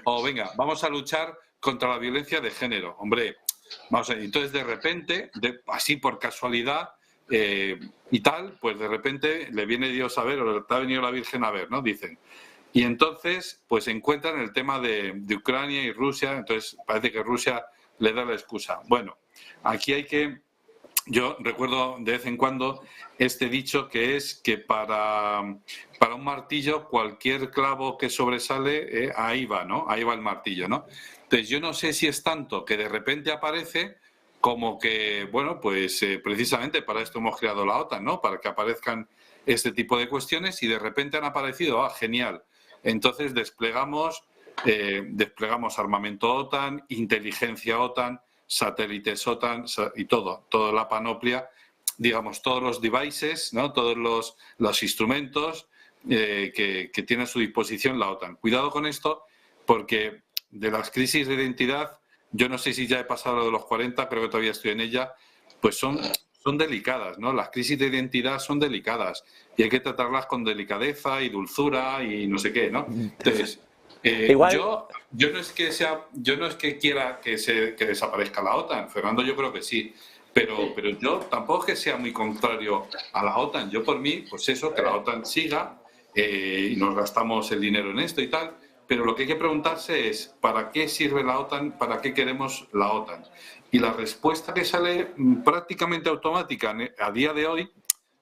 O venga, vamos a luchar contra la violencia de género. Hombre, vamos a ver. Entonces de repente, así por casualidad y tal, pues de repente le viene Dios a ver, o le ha venido la Virgen a ver, ¿no? Dicen. Y entonces, pues encuentran el tema de Ucrania y Rusia. Entonces parece que Rusia le da la excusa. Bueno, aquí hay que... Yo recuerdo de vez en cuando este dicho que es que para un martillo cualquier clavo que sobresale, ahí va, ¿no? Ahí va el martillo, ¿no? Entonces yo no sé si es tanto que de repente aparece como que, bueno, pues precisamente para esto hemos creado la OTAN, ¿no? Para que aparezcan este tipo de cuestiones y de repente han aparecido, genial. Entonces desplegamos armamento OTAN, inteligencia OTAN, satélites OTAN y toda la panoplia, digamos, todos los devices, ¿no? Todos los instrumentos que tiene a su disposición la OTAN. Cuidado con esto, porque de las crisis de identidad, yo no sé si ya he pasado lo de los 40, creo que todavía estoy en ella, pues son delicadas, ¿no? Las crisis de identidad son delicadas y hay que tratarlas con delicadeza y dulzura y no sé qué, ¿no? Entonces, Igual... yo no es que quiera que desaparezca la OTAN, Fernando, yo creo que sí, pero yo tampoco es que sea muy contrario a la OTAN. Yo por mí, pues eso, que la OTAN siga y nos gastamos el dinero en esto y tal, pero lo que hay que preguntarse es ¿para qué sirve la OTAN? ¿Para qué queremos la OTAN? Y la respuesta que sale prácticamente automática a día de hoy,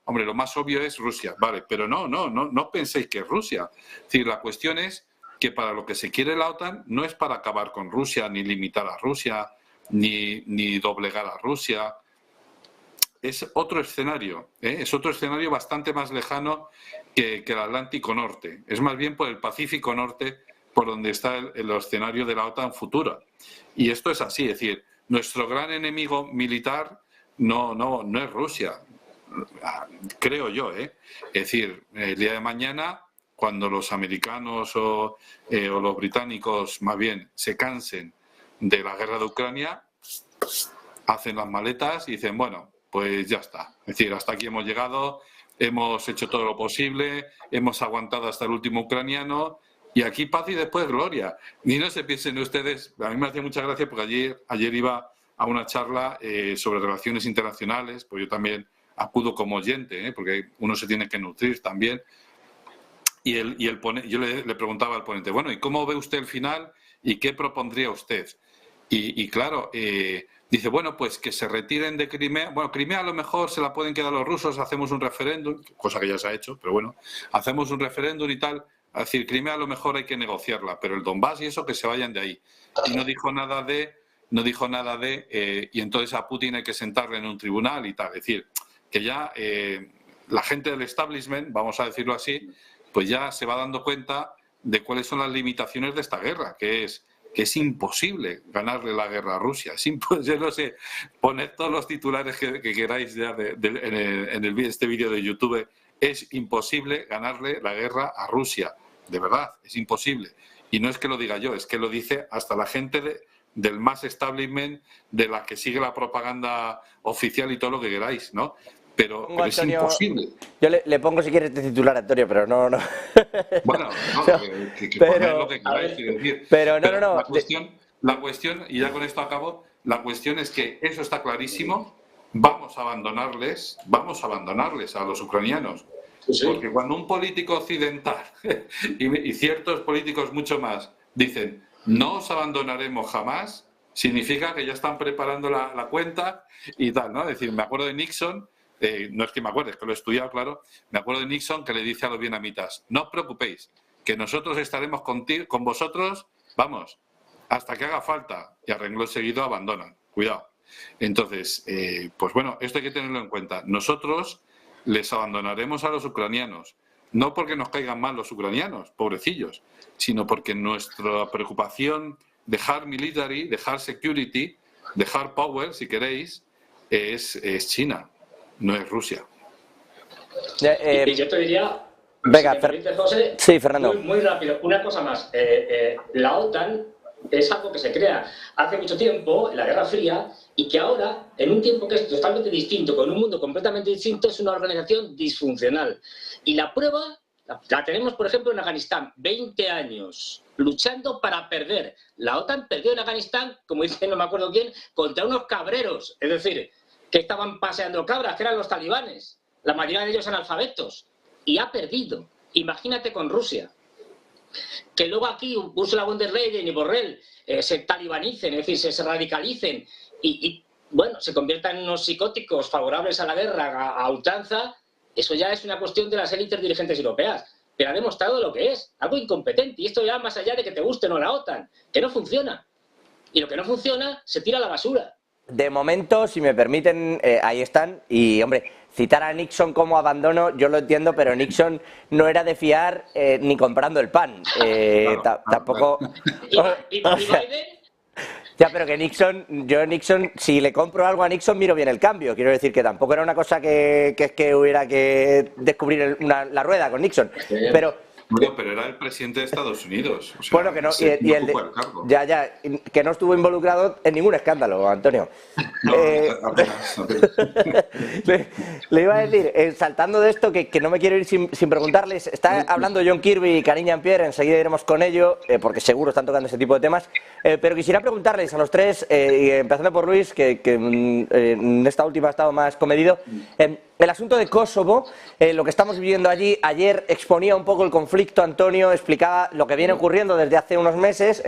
hombre, lo más obvio es Rusia, vale, pero no penséis que es Rusia. Es decir, la cuestión es que para lo que se quiere la OTAN no es para acabar con Rusia, ni limitar a Rusia, ni doblegar a Rusia. Es otro escenario, es otro escenario bastante más lejano que el Atlántico Norte. Es más bien por el Pacífico Norte por donde está el escenario de la OTAN futura. Y esto es así, es decir, nuestro gran enemigo militar no es Rusia, creo yo, Es decir, el día de mañana, cuando los americanos o los británicos más bien se cansen de la guerra de Ucrania, hacen las maletas y dicen, bueno, pues ya está. Es decir, hasta aquí hemos llegado, hemos hecho todo lo posible, hemos aguantado hasta el último ucraniano y aquí paz y después gloria. Ni no se piensen ustedes, a mí me hacía mucha gracia porque ayer iba a una charla sobre relaciones internacionales, pues yo también acudo como oyente, porque uno se tiene que nutrir también. yo le preguntaba al ponente, bueno, ¿y cómo ve usted el final y qué propondría usted? Y claro, dice, bueno, pues que se retiren de Crimea. Bueno, Crimea a lo mejor se la pueden quedar los rusos, hacemos un referéndum, cosa que ya se ha hecho, pero bueno, hacemos un referéndum y tal. Es decir, Crimea a lo mejor hay que negociarla, pero el Donbass y eso que se vayan de ahí. Y no dijo nada de, y entonces a Putin hay que sentarle en un tribunal y tal. Es decir, que ya la gente del establishment, vamos a decirlo así, pues ya se va dando cuenta de cuáles son las limitaciones de esta guerra, que es imposible ganarle la guerra a Rusia. Yo no sé, poned todos los titulares que queráis ya en este vídeo de YouTube. Es imposible ganarle la guerra a Rusia. De verdad, es imposible. Y no es que lo diga yo, es que lo dice hasta la gente del más establishment, de la que sigue la propaganda oficial y todo lo que queráis, ¿no? Pero es imposible. Yo le pongo si quieres de titular, Antonio, pero no. Bueno, poned lo que queráis, quiero decir. Pero no. La cuestión, y ya con esto acabo, la cuestión es que eso está clarísimo. Vamos a abandonarles a los ucranianos. Sí. Porque cuando un político occidental y ciertos políticos mucho más dicen no os abandonaremos jamás, significa que ya están preparando la cuenta y tal, ¿no? Es decir, me acuerdo de Nixon. No es que me acuerde, es que lo he estudiado, claro. Me acuerdo de Nixon que le dice a los vietnamitas, no os preocupéis, que nosotros estaremos con vosotros, vamos, hasta que haga falta. Y a renglón seguido abandonan. Cuidado. Entonces, pues bueno, esto hay que tenerlo en cuenta. Nosotros les abandonaremos a los ucranianos, no porque nos caigan mal los ucranianos, pobrecillos, sino porque nuestra preocupación de hard military, de hard security, de hard power, si queréis, es China. No es Rusia. Y yo te diría, venga, si me permite, José, sí, Fernando. Muy rápido, una cosa más. La OTAN es algo que se crea hace mucho tiempo, en la Guerra Fría, y que ahora, en un tiempo que es totalmente distinto, con un mundo completamente distinto, es una organización disfuncional. Y la prueba la tenemos, por ejemplo, en Afganistán. 20 años luchando para perder. La OTAN perdió en Afganistán, como dice no me acuerdo quién, contra unos cabreros. Es decir, que estaban paseando cabras, que eran los talibanes, la mayoría de ellos analfabetos, y ha perdido. Imagínate con Rusia. Que luego aquí Ursula von der Leyen y Borrell se talibanicen, es decir, se radicalicen y bueno, se conviertan en unos psicóticos favorables a la guerra a ultranza, eso ya es una cuestión de las élites dirigentes europeas. Pero ha demostrado lo que es, algo incompetente. Y esto ya más allá de que te guste o no la OTAN, que no funciona. Y lo que no funciona se tira a la basura. De momento, si me permiten, ahí están. Y, hombre, citar a Nixon como abandono, yo lo entiendo, pero Nixon no era de fiar ni comprando el pan. Tampoco... ¿Y Biden? Ya, pero que Nixon, si le compro algo a Nixon, miro bien el cambio. Quiero decir que tampoco era una cosa que hubiera que descubrir la rueda con Nixon. Bueno, pero era el presidente de Estados Unidos. O sea, bueno, que no, y el cargo. Que no estuvo involucrado en ningún escándalo, Antonio. No, apenas. Le iba a decir, saltando de esto, que no me quiero ir sin preguntarles, está hablando John Kirby y Karine Jean-Pierre, enseguida iremos con ello, porque seguro están tocando ese tipo de temas, pero quisiera preguntarles a los tres, empezando por Luis, que en esta última ha estado más comedido, el asunto de Kosovo, lo que estamos viviendo allí, ayer exponía un poco el conflicto, Antonio explicaba lo que viene ocurriendo desde hace unos meses,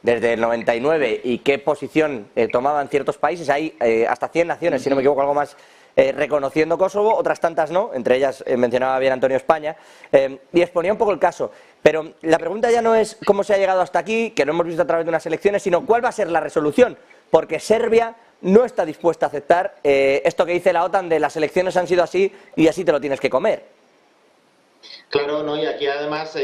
desde el 99 y qué posición tomaban ciertos países, hay hasta 100 naciones, si no me equivoco, algo más, reconociendo Kosovo, otras tantas no, entre ellas mencionaba bien Antonio España, y exponía un poco el caso. Pero la pregunta ya no es cómo se ha llegado hasta aquí, que lo hemos visto a través de unas elecciones, sino cuál va a ser la resolución, porque Serbia no está dispuesta a aceptar esto que dice la OTAN de las elecciones han sido así y así te lo tienes que comer. Claro, no, y aquí además,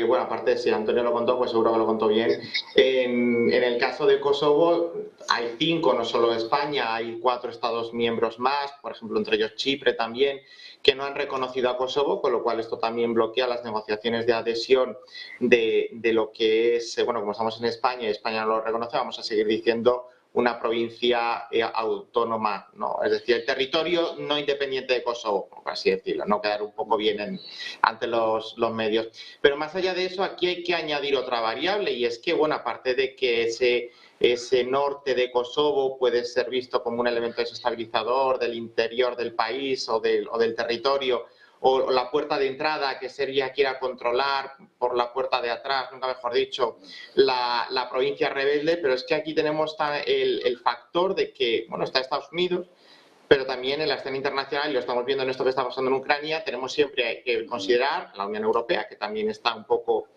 bueno, aparte si Antonio lo contó, pues seguro que lo contó bien. En el caso de Kosovo hay 5, no solo España, hay 4 Estados miembros más, por ejemplo, entre ellos Chipre también, que no han reconocido a Kosovo, con lo cual esto también bloquea las negociaciones de adhesión de lo que es, bueno, como estamos en España y España no lo reconoce, vamos a seguir diciendo una provincia autónoma, ¿no? Es decir, el territorio no independiente de Kosovo, por así decirlo, no quedar un poco bien ante los medios. Pero más allá de eso, aquí hay que añadir otra variable y es que, bueno, aparte de que ese norte de Kosovo puede ser visto como un elemento desestabilizador del interior del país o del territorio o la puerta de entrada, que Serbia quiera controlar por la puerta de atrás, nunca mejor dicho, la provincia rebelde, pero es que aquí tenemos el factor de que, bueno, está Estados Unidos, pero también en la escena internacional, y lo estamos viendo en esto que está pasando en Ucrania, tenemos siempre que considerar la Unión Europea, que también está un poco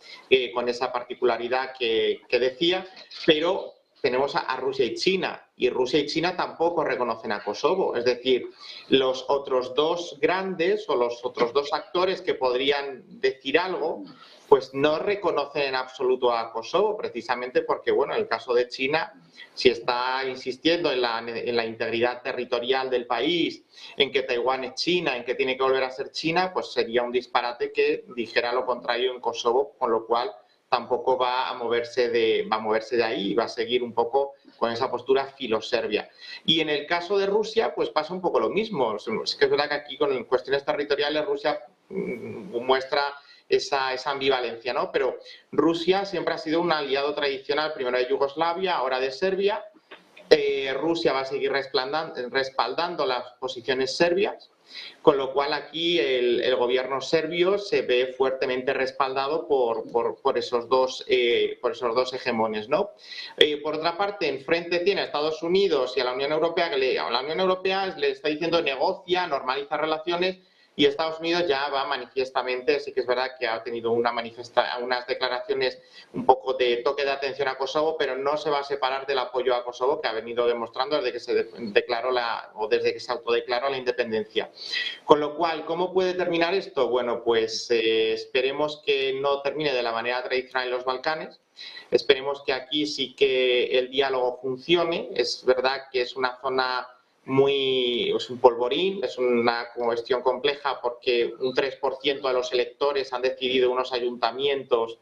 con esa particularidad que decía, pero tenemos a Rusia y China, y Rusia y China tampoco reconocen a Kosovo. Es decir, los otros dos grandes o los otros dos actores que podrían decir algo, pues no reconocen en absoluto a Kosovo, precisamente porque, bueno, en el caso de China, si está insistiendo en la integridad territorial del país, en que Taiwán es China, en que tiene que volver a ser China, pues sería un disparate que dijera lo contrario en Kosovo, con lo cual tampoco va a moverse de ahí y va a seguir un poco con esa postura filoserbia. Y en el caso de Rusia, pues pasa un poco lo mismo. Es que es verdad que aquí con cuestiones territoriales Rusia muestra esa ambivalencia, ¿no? Pero Rusia siempre ha sido un aliado tradicional, primero de Yugoslavia, ahora de Serbia. Rusia va a seguir respaldando las posiciones serbias, con lo cual aquí el gobierno serbio se ve fuertemente respaldado por esos dos hegemones, ¿no? Por otra parte, enfrente tiene a Estados Unidos y a la Unión Europea, que a la Unión Europea le está diciendo negocia, normaliza relaciones, y Estados Unidos ya va manifiestamente, sí que es verdad que ha tenido unas declaraciones un poco de toque de atención a Kosovo, pero no se va a separar del apoyo a Kosovo que ha venido demostrando desde que se declaró desde que se autodeclaró la independencia. Con lo cual, ¿cómo puede terminar esto? Bueno, pues esperemos que no termine de la manera tradicional en los Balcanes. Esperemos que aquí sí que el diálogo funcione. Es verdad que es una zona es un polvorín, es una cuestión compleja porque un 3% de los electores han decidido unos ayuntamientos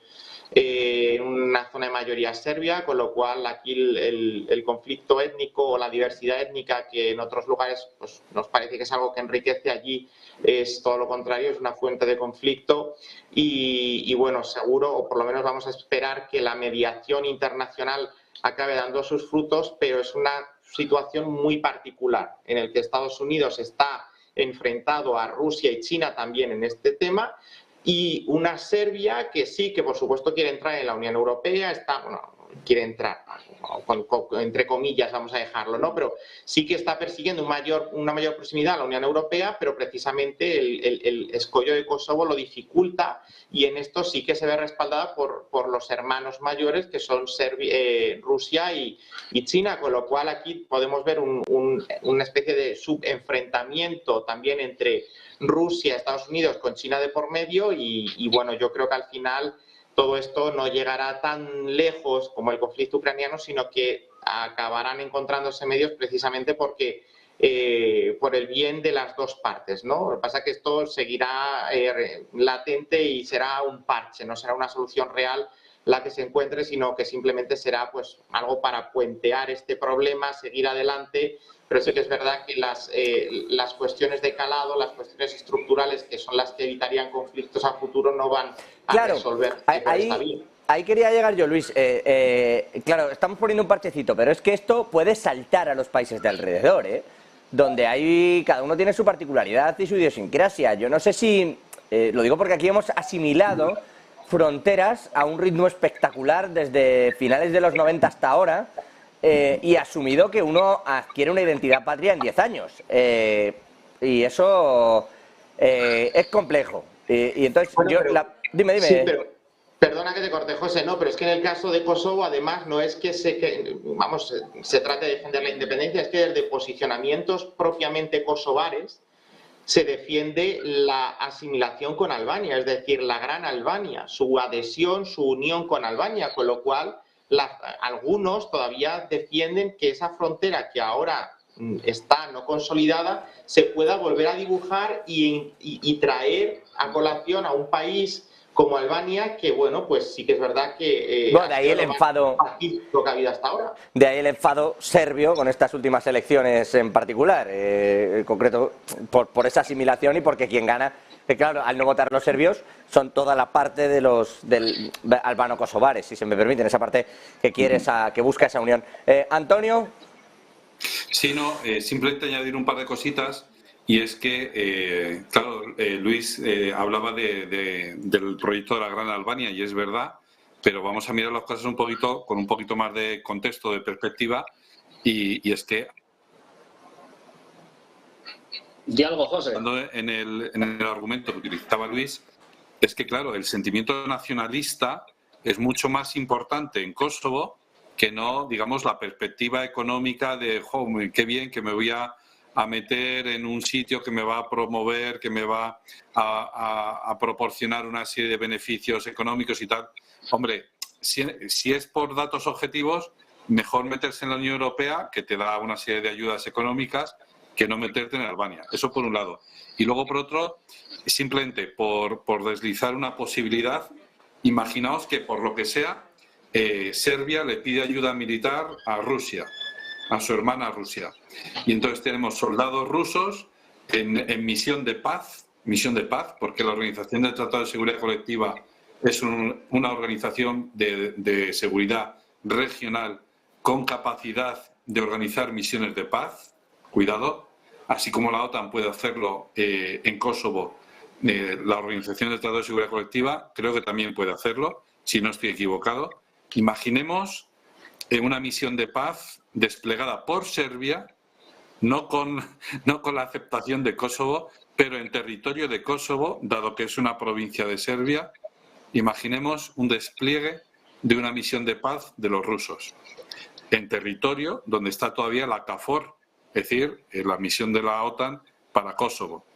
en una zona de mayoría serbia, con lo cual aquí el conflicto étnico o la diversidad étnica, que en otros lugares pues, nos parece que es algo que enriquece, allí es todo lo contrario, es una fuente de conflicto y bueno, seguro, o por lo menos vamos a esperar que la mediación internacional acabe dando sus frutos, pero es una situación muy particular en el que Estados Unidos está enfrentado a Rusia y China también en este tema, y una Serbia que sí, que por supuesto quiere entrar en la Unión Europea, quiere entrar, entre comillas vamos a dejarlo, ¿no? Pero sí que está persiguiendo una mayor proximidad a la Unión Europea, pero precisamente el escollo de Kosovo lo dificulta, y en esto sí que se ve respaldada por los hermanos mayores que son Rusia y China, con lo cual aquí podemos ver una especie de subenfrentamiento también entre Rusia, Estados Unidos con China de por medio y bueno, yo creo que al final todo esto no llegará tan lejos como el conflicto ucraniano, sino que acabarán encontrándose medios precisamente porque por el bien de las dos partes, ¿no? Lo que pasa es que esto seguirá latente y será un parche, no será una solución real la que se encuentre, sino que simplemente será pues algo para puentear este problema, seguir adelante. Pero sí que es verdad que las cuestiones de calado, las cuestiones estructurales, que son las que evitarían conflictos a futuro, no van a resolver por esta vía. Ahí quería llegar yo, Luis. Claro, estamos poniendo un parchecito, pero es que esto puede saltar a los países de alrededor, donde cada uno tiene su particularidad y su idiosincrasia. Yo no sé si, lo digo porque aquí hemos asimilado fronteras a un ritmo espectacular desde finales de los 90 hasta ahora, y asumido que uno adquiere una identidad patria en 10 años. Y eso es complejo. Y entonces, bueno, dime. Sí, pero perdona que te corte, José, no, pero es que en el caso de Kosovo, además, no es que se trate de defender la independencia, es que desde posicionamientos propiamente kosovares se defiende la asimilación con Albania, es decir, la Gran Albania, su adhesión, su unión con Albania, con lo cual algunos todavía defienden que esa frontera que ahora está no consolidada se pueda volver a dibujar y traer a colación a un país como Albania, que bueno, pues sí que es verdad que bueno, de ahí el enfado lo que ha habido hasta ahora. De ahí el enfado serbio con estas últimas elecciones en particular, en concreto por esa asimilación y porque quien gana, que claro, al no votar los serbios, son toda la parte del albano-kosovares, si se me permiten, esa parte que busca esa unión. Antonio. Sí, no, simplemente añadir un par de cositas. y es que, claro, Luis hablaba del proyecto de la Gran Albania, y es verdad, pero vamos a mirar las cosas un poquito con un poquito más de contexto, de perspectiva, y es que... Diálogo, José. En el argumento que utilizaba Luis, es que, claro, el sentimiento nacionalista es mucho más importante en Kosovo que no, digamos, la perspectiva económica de, jo, qué bien que me voy a meter en un sitio que me va a promover, que me va a proporcionar una serie de beneficios económicos y tal. Hombre, si es por datos objetivos, mejor meterse en la Unión Europea, que te da una serie de ayudas económicas, que no meterte en Albania. Eso por un lado. Y luego, por otro, simplemente por deslizar una posibilidad, imaginaos que por lo que sea, Serbia le pide ayuda militar a Rusia, a su hermana Rusia. Y entonces tenemos soldados rusos en misión de paz, porque la Organización del Tratado de Seguridad Colectiva es una organización de seguridad regional con capacidad de organizar misiones de paz, cuidado, así como la OTAN puede hacerlo en Kosovo, la Organización del Tratado de Seguridad Colectiva creo que también puede hacerlo, si no estoy equivocado. Imaginemos una misión de paz desplegada por Serbia, no con la aceptación de Kosovo, pero en territorio de Kosovo, dado que es una provincia de Serbia. Imaginemos un despliegue de una misión de paz de los rusos en territorio donde está todavía la KFOR, es decir, la misión de la OTAN para Kosovo.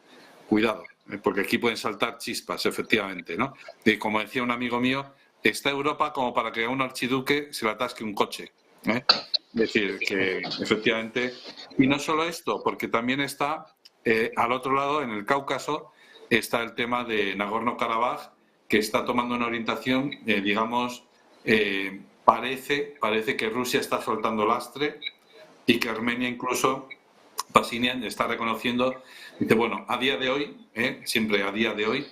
Cuidado, porque aquí pueden saltar chispas, efectivamente, ¿no? Y como decía un amigo mío, está Europa como para que a un archiduque se le atasque un coche, ¿eh? Es decir, que efectivamente... Y no solo esto, porque también está al otro lado, en el Cáucaso, está el tema de Nagorno-Karabaj, que está tomando una orientación, digamos, parece que Rusia está soltando lastre y que Armenia incluso, Pashinyan está reconociendo, dice, bueno, a día de hoy, siempre a día de hoy,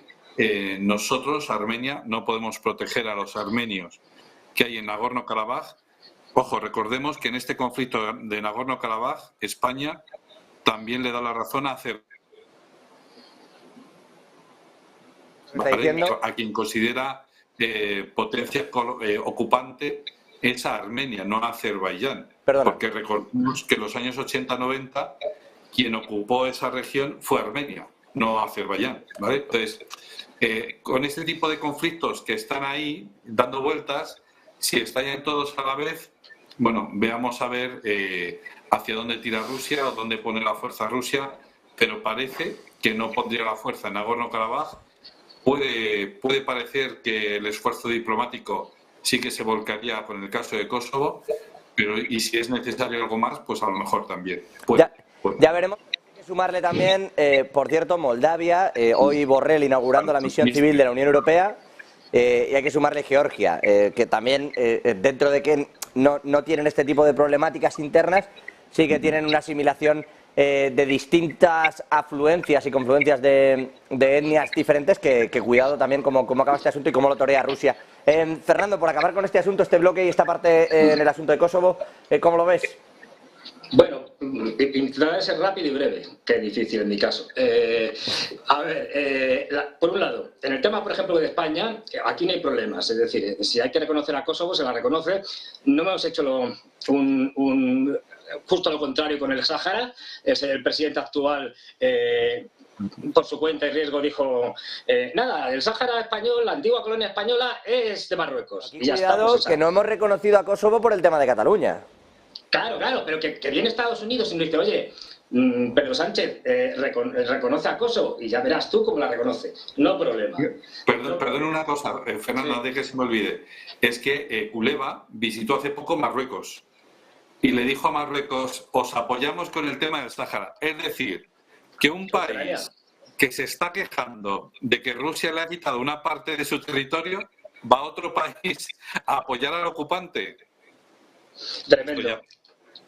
nosotros, Armenia, no podemos proteger a los armenios que hay en Nagorno-Karabaj. Ojo, recordemos que en este conflicto de Nagorno-Karabaj, España también le da la razón a a quien considera potencia ocupante es a Armenia, no a Azerbaiyán. Perdona. Porque recordemos que en los años 80-90 quien ocupó esa región fue Armenia, no Azerbaiyán, ¿vale? Entonces, con este tipo de conflictos que están ahí dando vueltas, si estallan todos a la vez, bueno, veamos a ver hacia dónde tira Rusia o dónde pone la fuerza Rusia, pero parece que no pondría la fuerza en Nagorno-Karabaj. Puede parecer que el esfuerzo diplomático sí que se volcaría con el caso de Kosovo, pero y si es necesario algo más, pues a lo mejor también. Ya veremos. Hay que sumarle también, por cierto, Moldavia, hoy Borrell inaugurando la misión civil de la Unión Europea, y hay que sumarle Georgia, que también, dentro de que no tienen este tipo de problemáticas internas, sí que tienen una asimilación de distintas afluencias y confluencias de etnias diferentes, que cuidado también cómo acaba este asunto y cómo lo torea Rusia. Fernando, por acabar con este asunto, este bloque y esta parte en el asunto de Kosovo, ¿cómo lo ves? Bueno, intentaré ser rápido y breve, que es difícil en mi caso. A ver, por un lado, en el tema, por ejemplo, de España, aquí no hay problemas. Es decir, si hay que reconocer a Kosovo, se la reconoce. No hemos hecho justo lo contrario con el Sáhara. El presidente actual, por su cuenta y riesgo, dijo, nada, el Sáhara español, la antigua colonia española, es de Marruecos. Aquí, y ya cuidado, está, pues, que no hemos reconocido a Kosovo por el tema de Cataluña. Claro, pero que viene Estados Unidos y nos dice, oye, Pedro Sánchez reconoce a Kosovo y ya verás tú cómo la reconoce. No problema. Perdón una cosa, Fernando, antes que se me olvide. Es que Kuleva visitó hace poco Marruecos y le dijo a Marruecos, os apoyamos con el tema del Sáhara. Es decir, que un país que se está quejando de que Rusia le ha quitado una parte de su territorio va a otro país a apoyar al ocupante. Tremendo.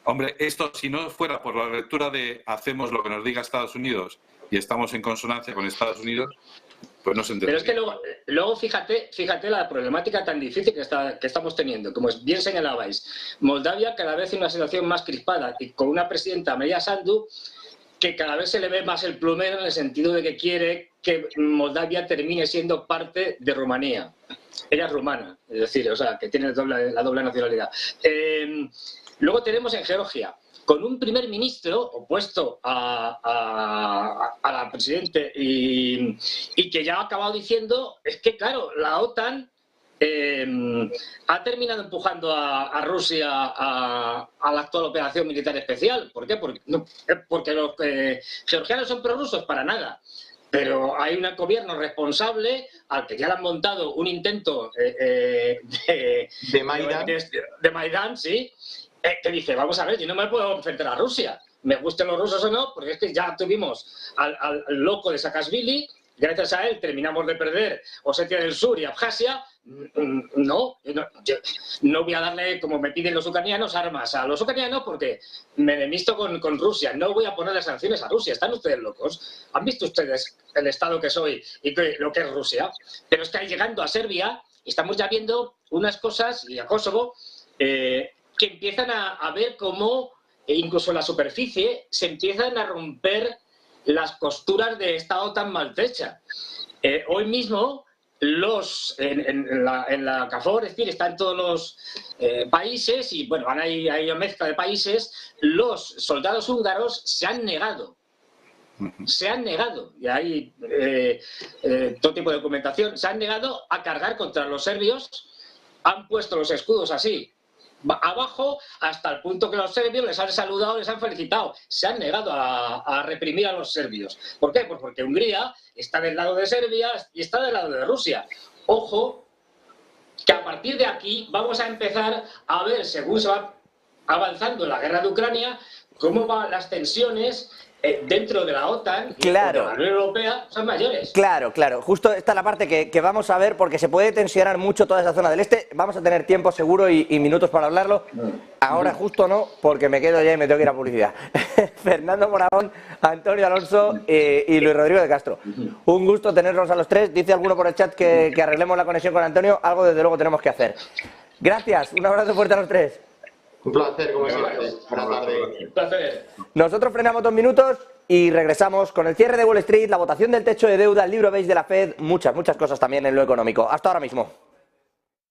Hombre, esto si no fuera por la lectura de hacemos lo que nos diga Estados Unidos y estamos en consonancia con Estados Unidos, pues no se entiende. Pero es que luego fíjate la problemática tan difícil que estamos teniendo. Como bien señalabais, Moldavia cada vez en una situación más crispada y con una presidenta, María Sandu, que cada vez se le ve más el plumero en el sentido de que quiere que Moldavia termine siendo parte de Rumanía. Ella es rumana, es decir, o sea, que tiene la doble nacionalidad. Luego tenemos en Georgia, con un primer ministro opuesto a la presidente y que ya ha acabado diciendo, es que claro, la OTAN ha terminado empujando a Rusia a la actual operación militar especial. ¿Por qué? Porque los georgianos son prorrusos, para nada. Pero hay un gobierno responsable al que ya le han montado un intento de Maidán, sí, que dice, vamos a ver, yo no me puedo enfrentar a Rusia, me gusten los rusos o no, porque es que ya tuvimos al loco de Saakashvili, gracias a él terminamos de perder Osetia del Sur y Abjasia. No, yo no voy a darle, como me piden los ucranianos, armas a los ucranianos porque me enemisto con Rusia. No voy a ponerle sanciones a Rusia. ¿Están ustedes locos? ¿Han visto ustedes el estado que soy y lo que es Rusia? Pero es que ahí llegando a Serbia estamos ya viendo unas cosas, y a Kosovo, que empiezan a ver cómo, incluso en la superficie, se empiezan a romper las costuras de esta OTAN maltrecha. Hoy mismo en la KFOR, es decir, está en todos los países, y bueno, hay una mezcla de países, los soldados húngaros se han negado, y hay todo tipo de documentación, se han negado a cargar contra los serbios, han puesto los escudos así, abajo, hasta el punto que los serbios les han saludado, les han felicitado. Se han negado a reprimir a los serbios. ¿Por qué? Pues porque Hungría está del lado de Serbia y está del lado de Rusia. Ojo, que a partir de aquí vamos a empezar a ver, según se va avanzando la guerra de Ucrania, cómo van las tensiones dentro de la OTAN y de la Unión Europea son mayores. Claro, claro. Justo esta es la parte que vamos a ver, porque se puede tensionar mucho toda esa zona del este. Vamos a tener tiempo seguro y minutos para hablarlo. Ahora justo no, porque me quedo ya y me tengo que ir a publicidad. Fernando Moragón, Antonio Alonso y Luis Rodrigo de Castro. Un gusto tenerlos a los tres. Dice alguno por el chat que arreglemos la conexión con Antonio. Algo desde luego tenemos que hacer. Gracias. Un abrazo fuerte a los tres. Un placer, como siempre. Buenas tardes. Un placer. Nosotros frenamos 2 minutos y regresamos con el cierre de Wall Street, la votación del techo de deuda, el libro beige de la Fed, muchas cosas también en lo económico. Hasta ahora mismo.